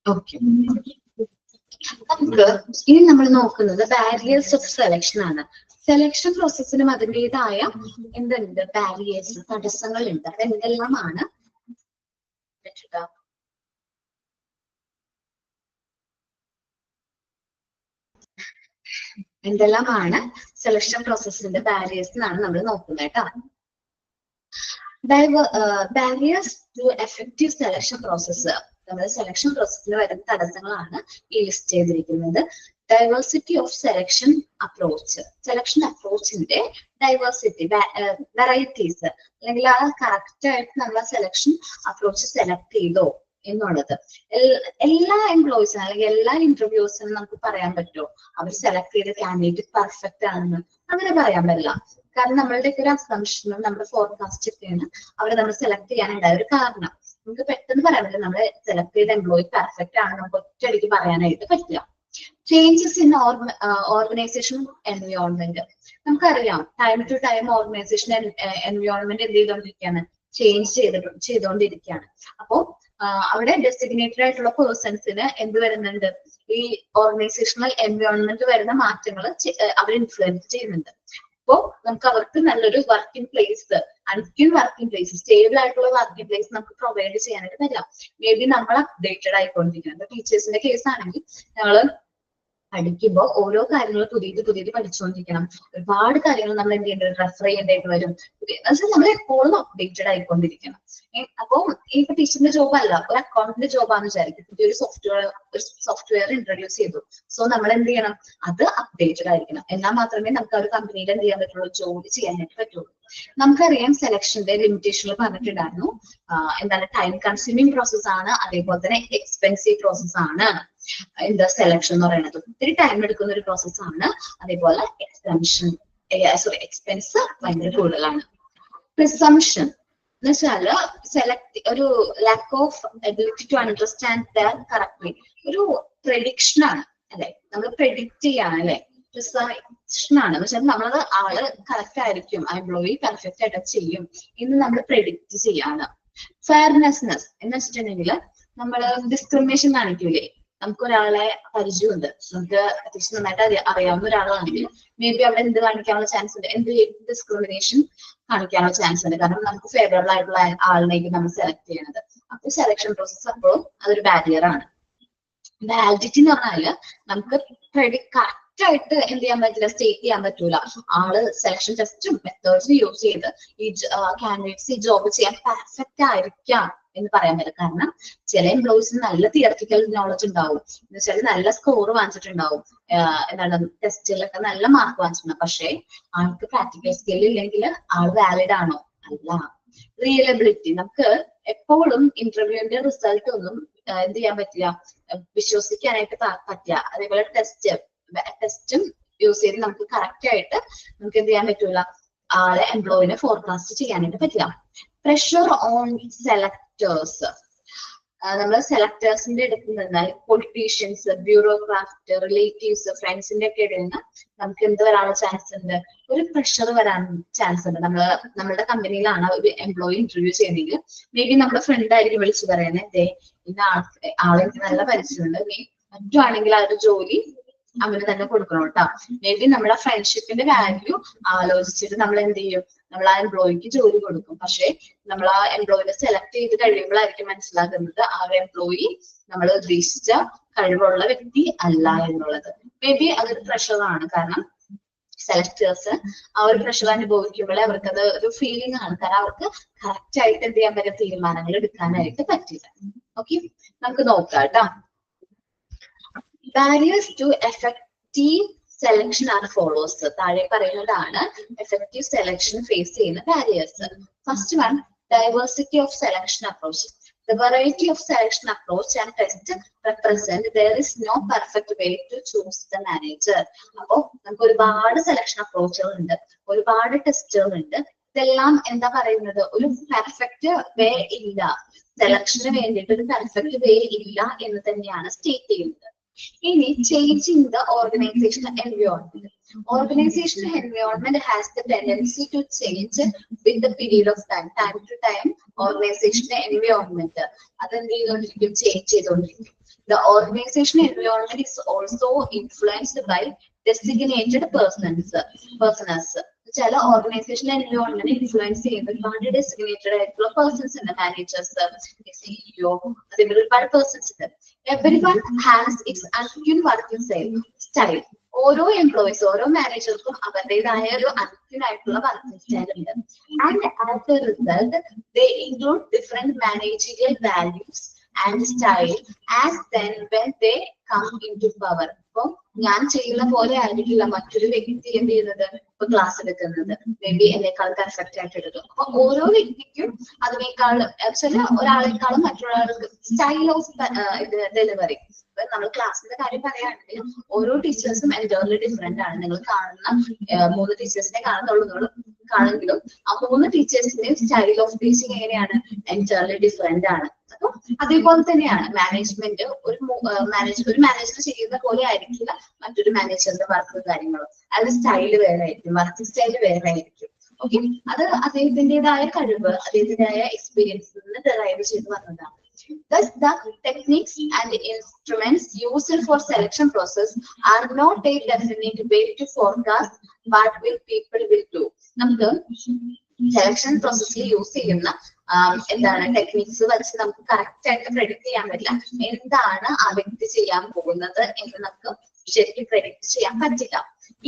ഓക്കെ, നമുക്ക് ഇനി നമ്മൾ നോക്കുന്നത് ബാരിയേഴ്സ് ഓഫ് സെലക്ഷൻ ആണ്. സെലക്ഷൻ പ്രോസസ്സിനും അതിൻ്റെതായ എന്തുണ്ട്, ബാരിയേഴ്സ്, തടസ്സങ്ങളുണ്ട്. അത് എന്തെല്ലാമാണ്? എന്തെല്ലാമാണ് സെലക്ഷൻ പ്രോസസ്സിന്റെ ബാരിയേഴ്സ് എന്നാണ് നമ്മൾ നോക്കുന്നത് കേട്ടോ. Barriers to effective selection process, നമ്മുടെ സെലക്ഷൻ പ്രോസസ്സിൽ വരുന്ന തടസ്സങ്ങളാണ് ഈ ലിസ്റ്റ് ചെയ്തിരിക്കുന്നത്. Diversity of selection approach, selection അപ്രോച്ചിന്റെ ഡൈവേഴ്സിറ്റി, വെറൈറ്റീസ്, അല്ലെങ്കിൽ ആ കറക്റ്റ് ആയിട്ട് നമ്മൾ സെലക്ഷൻ അപ്രോച്ച് സെലക്ട് ചെയ്തോ എന്നുള്ളത്. എല്ലാ എംപ്ലോയീസിനും അല്ലെങ്കിൽ എല്ലാ ഇന്റർവ്യൂസിനും നമുക്ക് പറയാൻ പറ്റുമോ അവർ സെലക്ട് ചെയ്ത കാൻഡിഡേറ്റ് പെർഫെക്റ്റ് ആണെന്ന്? അങ്ങനെ പറയാൻ പറ്റില്ല. കാരണം നമ്മളുടെ ഒരു അസംഷനും നമ്മുടെ ഫോർകാസ്റ്റ് ഒക്കെയാണ് അവരെ നമ്മൾ സെലക്ട് ചെയ്യാനുണ്ടായ ഒരു കാരണം. നമുക്ക് പെട്ടെന്ന് പറയാൻ പറ്റില്ല നമ്മൾ സെലക്ട് ചെയ്ത എംപ്ലോയി പെർഫെക്റ്റ് ആണ് നമുക്ക് ഒറ്റയടിക്ക് പറയാനായിട്ട് പറ്റില്ല. ചേഞ്ചസ് ഇൻ ഓർഗനൈസേഷൻ എൻവയോൺമെന്റ്, നമുക്കറിയാം time to time organisation environment എന്ത് ചെയ്തുകൊണ്ടിരിക്കുകയാണ്, ചെയ്തുകൊണ്ടിരിക്കുകയാണ്. അപ്പോ അവിടെ ഡെസിഗ്നേറ്റഡ് ആയിട്ടുള്ള പേഴ്സൺസിന് എന്ത് വരുന്നുണ്ട്, ഈ ഓർഗനൈസേഷണൽ എൻവയോൺമെന്റ് വരുന്ന മാറ്റങ്ങൾ അവർ ഇൻഫ്ലുവൻസ് ചെയ്യുന്നുണ്ട്. അപ്പോ നമുക്ക് അവർക്ക് നല്ലൊരു working place, unskilled working place, stable ആയിട്ടുള്ള വർക്കിംഗ് പ്ലേസ് നമുക്ക് പ്രൊവൈഡ് ചെയ്യാനായിട്ട് പറ്റില്ല. മേ ബി നമ്മൾ അപ്ഡേറ്റഡ് ആയിക്കൊണ്ടിരിക്കുന്നത്. ടീച്ചേഴ്സിന്റെ കേസ് ആണെങ്കിൽ ഞങ്ങൾ പഠിക്കുമ്പോൾ ഓരോ കാര്യങ്ങളും പുതിയത് പഠിച്ചുകൊണ്ടിരിക്കണം. ഒരുപാട് കാര്യങ്ങൾ നമ്മൾ എന്ത് ചെയ്യേണ്ടത്, റെഫർ ചെയ്യേണ്ടതായിട്ട് വരും. നമ്മൾ എപ്പോഴും അപ്ഡേറ്റഡ് ആയിക്കൊണ്ടിരിക്കണം. അപ്പൊ ഇപ്പൊ ടീച്ചറിന്റെ ജോബ് അല്ല, ഒരു അക്കൗണ്ടിന്റെ ജോബാന്ന് വിചാരിക്കും. പുതിയൊരു സോഫ്റ്റ്വെയർ ഇൻട്രൊഡ്യൂസ് ചെയ്തു. സോ നമ്മൾ എന്ത് ചെയ്യണം, അത് അപ്ഡേറ്റഡ് ആയിരിക്കണം. എന്നാൽ മാത്രമേ നമുക്ക് ആ ഒരു കമ്പനിയിൽ എന്ത് ചെയ്യാൻ പറ്റുള്ളൂ, ജോലി ചെയ്യാനായിട്ട് പറ്റുള്ളൂ. നമുക്കറിയാം സെലക്ഷന്റെ ലിമിറ്റേഷനിൽ പറഞ്ഞിട്ടുണ്ടായിരുന്നു, എന്താണ്, ടൈം കൺസ്യൂമിങ് പ്രോസസ് ആണ്, അതേപോലെ തന്നെ എക്സ്പെൻസീവ് പ്രോസസ് ആണ് എന്താ സെലക്ഷൻ എന്ന് പറയുന്നത്. ഒത്തിരി ടൈം എടുക്കുന്ന ഒരു പ്രോസസ് ആണ്. അതേപോലെ എക്സ്പെൻസ് ഭയങ്കര കൂടുതലാണ്. പ്രിസംഷൻ എന്ന് വെച്ചാല് ഒരു lack of ability to understand that correctly, ഒരു പ്രഡിക്ഷൻ ആണ് അല്ലെ, നമ്മൾ പ്രെഡിക്റ്റ് ചെയ്യാണ് അല്ലെ, പ്രിസംഷൻ ആണ്. പക്ഷെ നമ്മളത് ആള് കറക്റ്റ് ആയിരിക്കും, ആ എംപ്ലോയി പെർഫെക്റ്റ് ആയിട്ട് ചെയ്യും എന്ന് നമ്മൾ പ്രെഡിക്റ്റ് ചെയ്യാണ്. ഫെയർനെസ്നെസ് എന്ന് വെച്ചിട്ടുണ്ടെങ്കിൽ നമ്മൾ ഡിസ്ക്രിമിനേഷൻ കാണിക്കൂലേ, നമുക്ക് ഒരാളെ പരിചയമുണ്ട്, നമുക്ക് അത്യാവശ്യം നന്നായിട്ട് അറിയാവുന്ന ഒരാളാണെങ്കിൽ മേ ബി അവിടെ എന്ത് കാണിക്കാനുള്ള ചാൻസ് ഉണ്ട്, എന്ത് ഡിസ്ക്രിമിനേഷൻ കാണിക്കാനുള്ള ചാൻസ് ഉണ്ട്. കാരണം നമുക്ക് ഫേവറബിൾ ആയിട്ടുള്ള ആളിനെയും നമ്മൾ സെലക്ട് ചെയ്യണത്. അപ്പൊ സെലക്ഷൻ പ്രോസസ് അപ്പോഴും അതൊരു ബാരിയർ ആണ്. വാലിഡിറ്റി എന്ന് പറഞ്ഞാല് നമുക്ക് കറക്റ്റ് ആയിട്ട് എന്ത് ചെയ്യാൻ പറ്റില്ല, സ്റ്റേറ്റ് ചെയ്യാൻ പറ്റൂല. ആള് സെലക്ഷൻ ടെസ്റ്റും മെത്തേഡ്സും യൂസ് ചെയ്ത് ഈ കാൻഡിഡേറ്റ്സ് ഈ ജോബ് ചെയ്യാൻ പെർഫെക്റ്റ് ആയിരിക്കാം എന്ന് പറയാൻ പറ്റില്ല. കാരണം ചില എംപ്ലോയീസിന് നല്ല തിയററ്റിക്കൽ നോളജ് ഉണ്ടാവും, എന്ന് വെച്ചാൽ നല്ല സ്കോർ വാങ്ങിച്ചിട്ടുണ്ടാവും, എന്താണ് ടെസ്റ്റിലൊക്കെ നല്ല മാർക്ക് വാങ്ങിച്ചിട്ടുണ്ടാവും. പക്ഷെ ആൾക്ക് പ്രാക്ടിക്കൽ സ്കിൽ ഇല്ലെങ്കിൽ ആൾ വാലിഡ് ആണോ? അല്ല. റിയലബിലിറ്റി, നമുക്ക് എപ്പോഴും ഇന്റർവ്യൂവിന്റെ റിസൾട്ട് ഒന്നും എന്ത് ചെയ്യാൻ പറ്റില്ല, വിശ്വസിക്കാനായിട്ട് പറ്റില്ല. അതേപോലെ ടെസ്റ്റും യൂസ് ചെയ്ത് നമുക്ക് കറക്റ്റ് ആയിട്ട് നമുക്ക് എന്ത് ചെയ്യാൻ പറ്റൂല, ആളെ എംപ്ലോയിനെ ഫോർകാസ്റ്റ് ചെയ്യാനായിട്ട് പറ്റില്ല. പ്രഷർ ഓൺ സെലക്ടേഴ്സ്, നമ്മൾ സെലക്ടേഴ്സിന്റെ അടുത്ത് നിന്ന് പൊളിറ്റീഷ്യൻസ്, ബ്യൂറോക്രാറ്റ്, റിലേറ്റീവ്സ്, ഫ്രണ്ട്സിന്റെ ഒക്കെ ഇടയിൽ നിന്ന് നമുക്ക് എന്ത് വരാനുള്ള ചാൻസ് ഉണ്ട്? ഒരു പ്രഷർ വരാൻ ചാൻസ് ഉണ്ട്. നമ്മളുടെ കമ്പനിയിലാണ് ഒരു എംപ്ലോയി ഇന്റർവ്യൂ ചെയ്യുന്നതെങ്കിൽ മേ ബി നമ്മുടെ ഫ്രണ്ട് ആയിരിക്കും വിളിച്ചു പറയുന്നത്, ഇന്ന ആളെനിക്ക് നല്ല പരിചയമുണ്ട്, നീ പറ്റുവാണെങ്കിൽ ആ ഒരു ജോലി അവന് തന്നെ കൊടുക്കണം കേട്ടോ. മേ ബി നമ്മുടെ ഫ്രണ്ട്ഷിപ്പിന്റെ വാല്യൂ ആലോചിച്ചിട്ട് നമ്മൾ എന്ത് ചെയ്യും? നമ്മൾ ആ എംപ്ലോയിക്ക് ജോലി കൊടുക്കും. പക്ഷെ നമ്മൾ ആ എംപ്ലോയിനെ സെലക്ട് ചെയ്ത് കഴിയുമ്പോഴായിരിക്കും മനസ്സിലാക്കുന്നത് ആ ഒരു എംപ്ലോയി നമ്മൾ ഉദ്ദേശിച്ച കഴിവുള്ള വ്യക്തി അല്ല എന്നുള്ളത്. മേ ബി അതൊരു പ്രഷറാണ്. കാരണം സെലക്ടേഴ്സ് ആ ഒരു പ്രഷർ അനുഭവിക്കുമ്പോഴേ അവർക്കത് ഒരു ഫീലിംഗ് ആണ്. കാരണം അവർക്ക് കറക്റ്റ് ആയിട്ട് എന്ത് ചെയ്യാൻ പറ്റിയ തീരുമാനങ്ങൾ എടുക്കാനായിട്ട് പറ്റില്ല. ഓക്കെ, നമുക്ക് നോക്കാം കേട്ടോ. Barriers to effective selection are follows. താഴെ പറയുന്നതാണ് effective selection face ചെയ്യുന്ന barriers. First one, diversity of selection approach. The variety of selection approach and test represent there is no perfect way to choose the manager. അപ്പോ നമുക്ക് ഒരുപാട് സെലക്ഷൻ അപ്രോച്ചുകൾ ഉണ്ട്, ഒരുപാട് ടെസ്റ്റുകൾ ഉണ്ട്. ഇതെല്ലാം എന്താ പറയുന്നത്? ഒരു പെർഫെക്റ്റ് വേ ഇല്ല, സെലക്ഷന് വേണ്ടിയിട്ട് ഒരു പെർഫെക്റ്റ് വേ ഇല്ല എന്ന് തന്നെയാണ് സ്റ്റേറ്റ് ചെയ്യുന്നത്. ഇനി changing the organisational environment. Organizational environment has the tendency to change with the period of time. Time to time, organizational environment അതെന്ത് ചെയ്തുകൊണ്ടിരിക്കും? ചേഞ്ച് ചെയ്തുകൊണ്ടിരിക്കും. The organizational environment is also influenced by designated persons. ചില ഓർഗനൈസേഷണൽ എൻവയോൺമെന്റ് ഇൻഫ്ലുവൻസ് ചെയ്യുന്ന ഒരുപാട് ഡെസിഗ്നേറ്റഡ് ആയിട്ടുള്ള പേഴ്സൺസ് ഉണ്ട്. മാനേജേഴ്സ്, സിഇഒ, അതേപോലെ ഒരുപാട് പേഴ്സൺസ് ഉണ്ട്. Everyone has its unique working style. ഓരോ എംപ്ലോയീസ്, ഓരോ മാനേജർക്കും അവരുടേതായ ഒരു അൺക്യൂൻ ആയിട്ടുള്ള വർക്കിംഗ് സ്റ്റൈൽ ഉണ്ട്. And as a result they include different managerial values and style as then when they come in to power. അപ്പൊ ഞാൻ ചെയ്യുന്ന പോലെ ആയിരിക്കില്ല മറ്റൊരു വ്യക്തി എന്ത് ചെയ്യുന്നത്, ഇപ്പൊ ക്ലാസ് എടുക്കുന്നത്. മേ ബി എന്നെക്കാൾ പെർഫെക്റ്റ് ആയിട്ട് എടുക്കും. അപ്പൊ ഓരോ വ്യക്തിക്കും അതിനേക്കാളും ഒരാളെക്കാളും മറ്റൊരാൾക്ക് സ്റ്റൈൽ ഓഫ് ഡെലിവറി. ഇപ്പൊ നമ്മൾ ക്ലാസ്സിന്റെ കാര്യം പറയുകയാണെങ്കിൽ ഓരോ ടീച്ചേഴ്സും എൻറ്റയർലി ഡിഫറെന്റ് ആണ്. നിങ്ങൾ കാണുന്ന 3 ടീച്ചേഴ്സിനെ കാണുമെങ്കിലും ആ 3 ടീച്ചേഴ്സിന്റെയും സ്റ്റൈൽ ഓഫ് ടീച്ചിങ് എങ്ങനെയാണ്? എൻറ്റയർലി ഡിഫറെന്റ് ആണ്. അപ്പൊ അതേപോലെ തന്നെയാണ് മാനേജ്മെന്റ്. ഒരു മാനേജർ ചെയ്യുന്ന പോലെ ആയിരിക്കില്ല മറ്റൊരു മാനേജറിന്റെ വർക്കും കാര്യങ്ങളും. അത് സ്റ്റൈല് വേറെ ആയിരിക്കും, വർക്കിംഗ് സ്റ്റൈല് വേറെ ആയിരിക്കും. ഓക്കെ, അത് അദ്ദേഹത്തിൻ്റെതായ കഴിവ്, അദ്ദേഹത്തിൻ്റെതായ എക്സ്പീരിയൻസിൽ നിന്ന് ഡെറൈവ് ചെയ്ത് വന്നതാണ്. Thus, the techniques and instruments used for selection process are not a definite way to forecast what will people will do. നമുക്ക് സെലക്ഷൻ പ്രോസസ്സിൽ യൂസ് ചെയ്യുന്ന എന്താണ് ടെക്നിക്സ് വെച്ച് നമുക്ക് കറക്റ്റ് ആയിട്ട് പ്രെഡിക്ട് ചെയ്യാൻ പറ്റില്ല. എന്താണ് ആ വ്യക്തി ചെയ്യാൻ പോകുന്നത് എന്ന് നമുക്ക് ശരിക്കും പ്രെഡിക്ട് ചെയ്യാൻ പറ്റില്ല.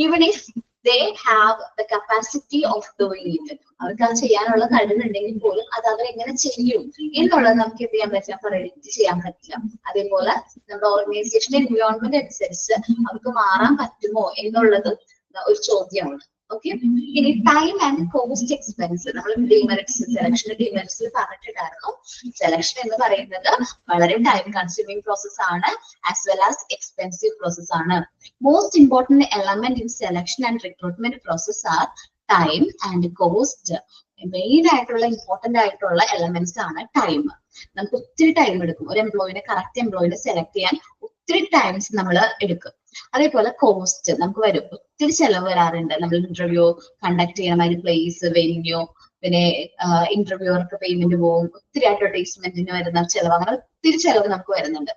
Even if they have the capacity of doing it. അവർക്ക് അത് ചെയ്യാനുള്ള കഴിവുണ്ടെങ്കിൽ പോലും അത് അവർ എങ്ങനെ ചെയ്യും എന്നുള്ളത് നമുക്ക് എന്ത് ചെയ്യാൻ പറ്റില്ല, പ്രെഡിക്ട് ചെയ്യാൻ പറ്റില്ല. അതേപോലെ നമ്മുടെ ഓർഗനൈസേഷൻ എൻവയോൺമെന്റ് അനുസരിച്ച് അവർക്ക് മാറാൻ പറ്റുമോ എന്നുള്ളത് ഒരു ചോദ്യമാണ്. ഓക്കെ, ഇനി ടൈം ആൻഡ് കോസ്റ്റ് എക്സ്പെൻസ്. നമ്മൾ ഡിമെറിറ്റ്സ്, സെലക്ഷന്റെ ഡിമെറിറ്റ്സിൽ പറഞ്ഞിട്ടുണ്ടായിരുന്നു. സെലക്ഷൻ എന്ന് പറയുന്നത് വളരെ ടൈം കൺസ്യൂമിംഗ് പ്രോസസ് ആണ്, as well as expensive process ആണ്. Most important element in selection and recruitment process are time and cost. Main ആയിട്ടുള്ള ഇമ്പോർട്ടന്റ് ആയിട്ടുള്ള എലമെന്റ്സ് ആണ് ടൈം. നമുക്ക് ഒത്തിരി ടൈം എടുക്കും ഒരു എംപ്ലോയിനെ, കറക്റ്റ് എംപ്ലോയിനെ സെലക്ട് ചെയ്യാൻ ഒത്തിരി ടൈംസ് നമ്മൾ എടുക്കും. അതേപോലെ കോസ്റ്റ് നമുക്ക് വരും, ഒത്തിരി ചെലവ് വരാറുണ്ട്. നമ്മൾ ഇന്റർവ്യൂ കണ്ടക്ട് ചെയ്യണം, അതിന് പ്ലേസ്, വെന്യൂ, പിന്നെ ഇന്റർവ്യൂവർക്ക് പേയ്മെന്റ് പോകും, ഒത്തിരി അഡ്വർടൈസ്മെന്റിന് വരുന്ന ചെലവ്, അങ്ങനെ ഒത്തിരി ചെലവ് നമുക്ക് വരുന്നുണ്ട്.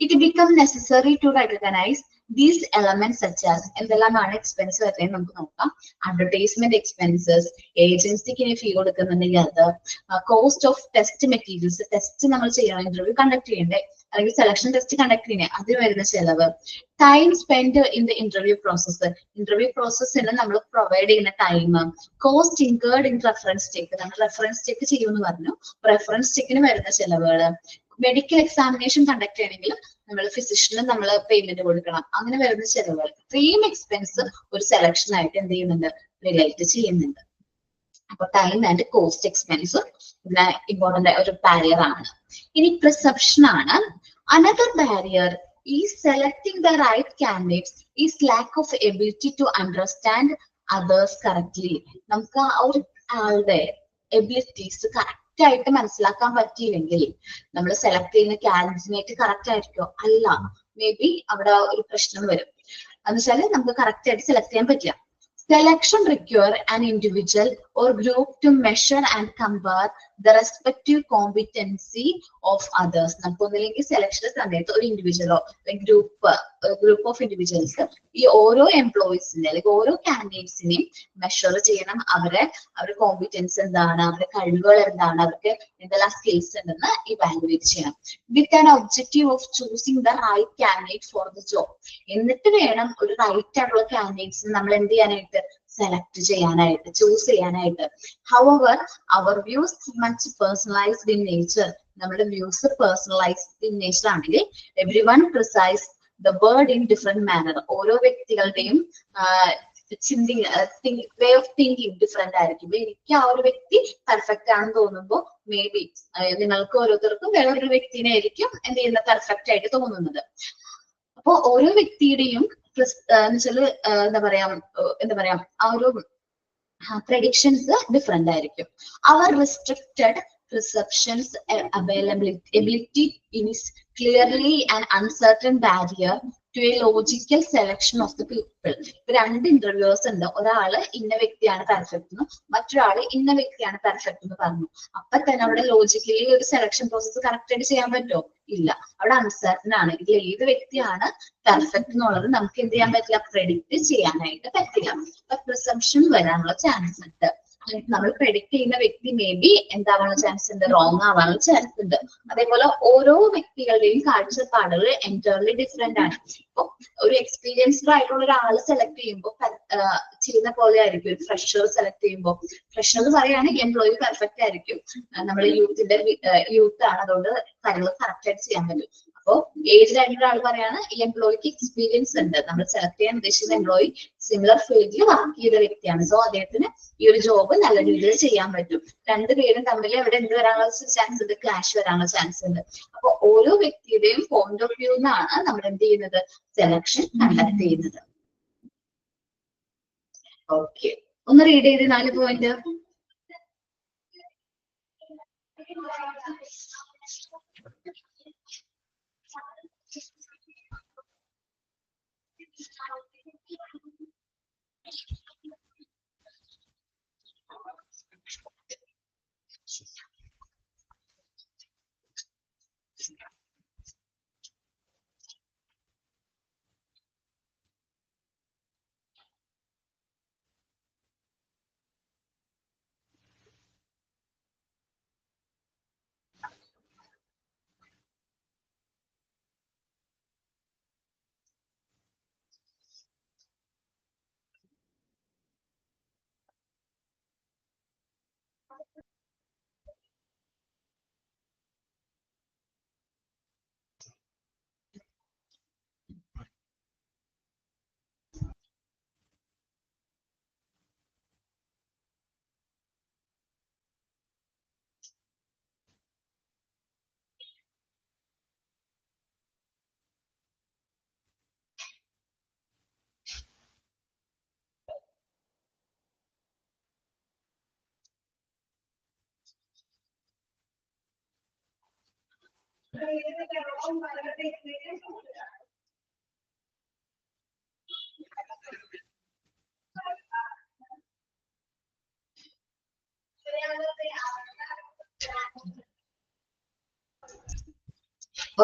It become necessary to recognise these elements such as. എന്തെല്ലാമാണ് എക്സ്പെൻസ് വരുന്നത് നമുക്ക് നോക്കാം. അഡ്വർടൈസ്മെന്റ് എക്സ്പെൻസസ്, ഏജൻസിക്ക് ഇനി ഫീ കൊടുക്കുന്നുണ്ടെങ്കിൽ അത്, cost of test materials, test നമ്മൾ ചെയ്യണം, ഇന്റർവ്യൂ കണ്ടക്ട് ചെയ്യണ്ടേ, അല്ലെങ്കിൽ സെലക്ഷൻ ടെസ്റ്റ് കണ്ടക്ട് ചെയ്യണേ, അതിന് വരുന്ന ചെലവ്, time spend in the interview process, interview പ്രോസസ്സിന് നമ്മൾ പ്രൊവൈഡ് ചെയ്യുന്ന time, cost incurred in reference check, നമ്മൾ റെഫറൻസ് ചെക്ക് ചെയ്യുമെന്ന് പറഞ്ഞു, റെഫറൻസ് ചെക്കിന് വരുന്ന ചെലവുകൾ, മെഡിക്കൽ എക്സാമിനേഷൻ കണ്ടക്ട് ചെയ്യണമെങ്കിൽ നമ്മൾ ഫിസിഷ്യന് നമ്മൾ പേയ്മെന്റ് കൊടുക്കണം, അങ്ങനെ വരുന്ന ചെലവുകൾ. ഇത്രയും എക്സ്പെൻസ് ഒരു സെലക്ഷൻ ആയിട്ട് എന്ത് ചെയ്യുന്നുണ്ട്, റിലേറ്റ് ചെയ്യുന്നുണ്ട്. അപ്പൊ ടൈം ആൻഡ് കോസ്റ്റ് എക്സ്പെൻസ് ഇതിന് ഇമ്പോർട്ടന്റ് ഒരു ബാരിയർ ആണ്. ഇനി പ്രിസെപ്ഷൻ ആണ്. Another barrier is selecting the right candidates is lack of ability to understand others correctly. നമുക്ക് ആ ഒരു ആളുടെ എബിലിറ്റീസ് കറക്റ്റ് കറക്റ്റ് ആയിട്ട് മനസ്സിലാക്കാൻ പറ്റിയില്ലെങ്കിൽ നമ്മൾ സെലക്ട് ചെയ്യുന്ന കാൻഡിഡേറ്റ് കറക്റ്റ് ആയിരിക്കോ? അല്ല, മേ ബി അവിടെ ഒരു പ്രശ്നം വരും. എന്ന് വെച്ചാൽ നമുക്ക് കറക്റ്റ് ആയിട്ട് സെലക്ട് ചെയ്യാൻ പറ്റില്ല. Selection require an individual or group to measure and compare the respective competency of others. നമുക്ക് ഒന്നില്ലെങ്കിൽ സെലക്ഷൻ സമയത്ത് ഒരു ഇൻഡിവിജ്വലോ ഗ്രൂപ്പ് ഓഫ് ഇൻഡിവിജ്വൽസ് ഈ ഓരോ എംപ്ലോയീസിനെ അല്ലെങ്കിൽ ഓരോ കാൻഡിഡേറ്റ്സിനെയും മെഷർ ചെയ്യണം. അവരുടെ കോമ്പിറ്റൻസ് എന്താണ്, അവരുടെ കഴിവുകൾ എന്താണ്, അവർക്ക് എന്തെല്ലാം സ്കിൽസ് ഉണ്ടെന്ന് ഇവാലുവേറ്റ് ചെയ്യണം. With an objective of choosing the right candidate for the job. എന്നിട്ട് വേണം ഒരു റൈറ്റ് ആയിട്ടുള്ള കാൻഡിഡേറ്റ്സ് നമ്മൾ എന്ത് ചെയ്യാനായിട്ട്, സെലക്ട് ചെയ്യാനായിട്ട്, ചൂസ് ചെയ്യാനായിട്ട്. However our views much personalised in nature. നമ്മുടെ വ്യൂസ് പേഴ്സണലൈസ്ഡ് ഇൻ നേച്ചർ ആണെങ്കിൽ every one precise the word in different manner. ഓരോ വ്യക്തികളുടെയും വേ ഓഫ് തിങ്കിങ് ഡിഫറെന്റ് ആയിരിക്കും. എനിക്ക് ആ ഒരു വ്യക്തി പെർഫെക്റ്റ് ആണെന്ന് തോന്നുമ്പോൾ മേ ബി നിങ്ങൾക്ക് ഓരോരുത്തർക്കും വേറൊരു വ്യക്തിനെ ആയിരിക്കും എന്ത് ചെയ്യുന്ന പെർഫെക്റ്റ് ആയിട്ട് തോന്നുന്നത്. അപ്പൊ ഓരോ വ്യക്തിയുടെയും എന്താ പറയാ ആ ഒരു predictions different ആയിരിക്കും. Our restricted perceptions ability is clearly an uncertain barrier to a logical selection of the people. രണ്ട് ഇന്റർവ്യൂസ് ഉണ്ട്. ഒരാള് ഇന്ന വ്യക്തിയാണ് പെർഫെക്റ്റ് എന്ന്, മറ്റൊരാള് ഇന്ന വ്യക്തിയാണ് പെർഫെക്റ്റ് എന്ന് പറഞ്ഞു. അപ്പൊ തന്നെ അവിടെ ലോജിക്കലി ഒരു സെലക്ഷൻ പ്രോസസ് കറക്റ്റ് ആയിട്ട് ചെയ്യാൻ പറ്റുമോ? ഇല്ല. അവിടെ അൺസർട്ടൻ ആണ്. ഇതിൽ ഏത് വ്യക്തിയാണ് പെർഫെക്റ്റ് എന്നുള്ളത് നമുക്ക് എന്ത് ചെയ്യാൻ പറ്റില്ല, പ്രെഡിക്റ്റ് ചെയ്യാനായിട്ട് പറ്റില്ല. അപ്പൊ പ്രിസംപ്ഷൻ വരാനുള്ള ചാൻസ് ഉണ്ട്. നമ്മൾ പ്രെഡിക്ട് ചെയ്യുന്ന വ്യക്തി മേ ബി എന്താവാനുള്ള ചാൻസ് ഉണ്ട്, റോങ് ആവാനുള്ള ചാൻസ് ഉണ്ട്. അതേപോലെ ഓരോ വ്യക്തികളുടെയും കാഴ്ചപ്പാടുകൾ എൻറ്റയർലി ഡിഫറെന്റ് ആണ്. ഇപ്പൊ ഒരു എക്സ്പീരിയൻസ്ഡ് ആയിട്ടുള്ള ഒരാള് സെലക്ട് ചെയ്യുമ്പോൾ ചെയ്യുന്ന പോലെ ആയിരിക്കും ഒരു ഫ്രഷർ സെലക്ട് ചെയ്യുമ്പോൾ. ഫ്രഷർ പറയുകയാണെങ്കിൽ എംപ്ലോയി പെർഫെക്റ്റ് ആയിരിക്കും. നമ്മുടെ യൂത്ത് ആണ്, അതുകൊണ്ട് കാര്യങ്ങൾ കറക്റ്റ് ആയിട്ട് ചെയ്യാൻ പറ്റും. അപ്പോ ഏജ്ഡ് ആയിട്ടുള്ള ആൾ പറയാണ് ഈ എംപ്ലോയിക്ക് എക്സ്പീരിയൻസ് ഉണ്ട്, നമ്മൾ സെലക്ട് ചെയ്യാൻ ഉദ്ദേശിക്കുന്ന എംപ്ലോയി സിമിലർ ഫീൽഡിൽ വർക്ക് ചെയ്ത വ്യക്തിയാണ്, സോ അദ്ദേഹത്തിന് ഈ ഒരു ജോബ് നല്ല രീതിയിൽ ചെയ്യാൻ പറ്റും. രണ്ടുപേരും തമ്മിൽ ഇവിടെ എന്ത് വരാനുള്ള ചാൻസ് ഉണ്ട്, ക്ലാഷ് വരാനുള്ള ചാൻസ് ഉണ്ട്. അപ്പൊ ഓരോ വ്യക്തിയുടെയും പോയിന്റ് ഓഫ് വ്യൂ എന്നാണ് നമ്മൾ എന്ത് ചെയ്യുന്നത്, സെലക്ഷൻ കണ്ടക്ട് ചെയ്യുന്നത്. ഓക്കെ, ഒന്ന് റീഡ് ചെയ്ത് 4 പോയിന്റ്.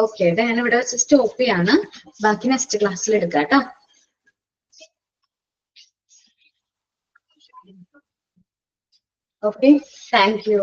ഓക്കെ, ഞാൻ ഇവിടെ വെച്ച് സ്റ്റോപ്പ് ചെയ്യാണ്. ബാക്കി നെക്സ്റ്റ് ക്ലാസ്സിൽ എടുക്കാം കേട്ടോ. Okay, thank you.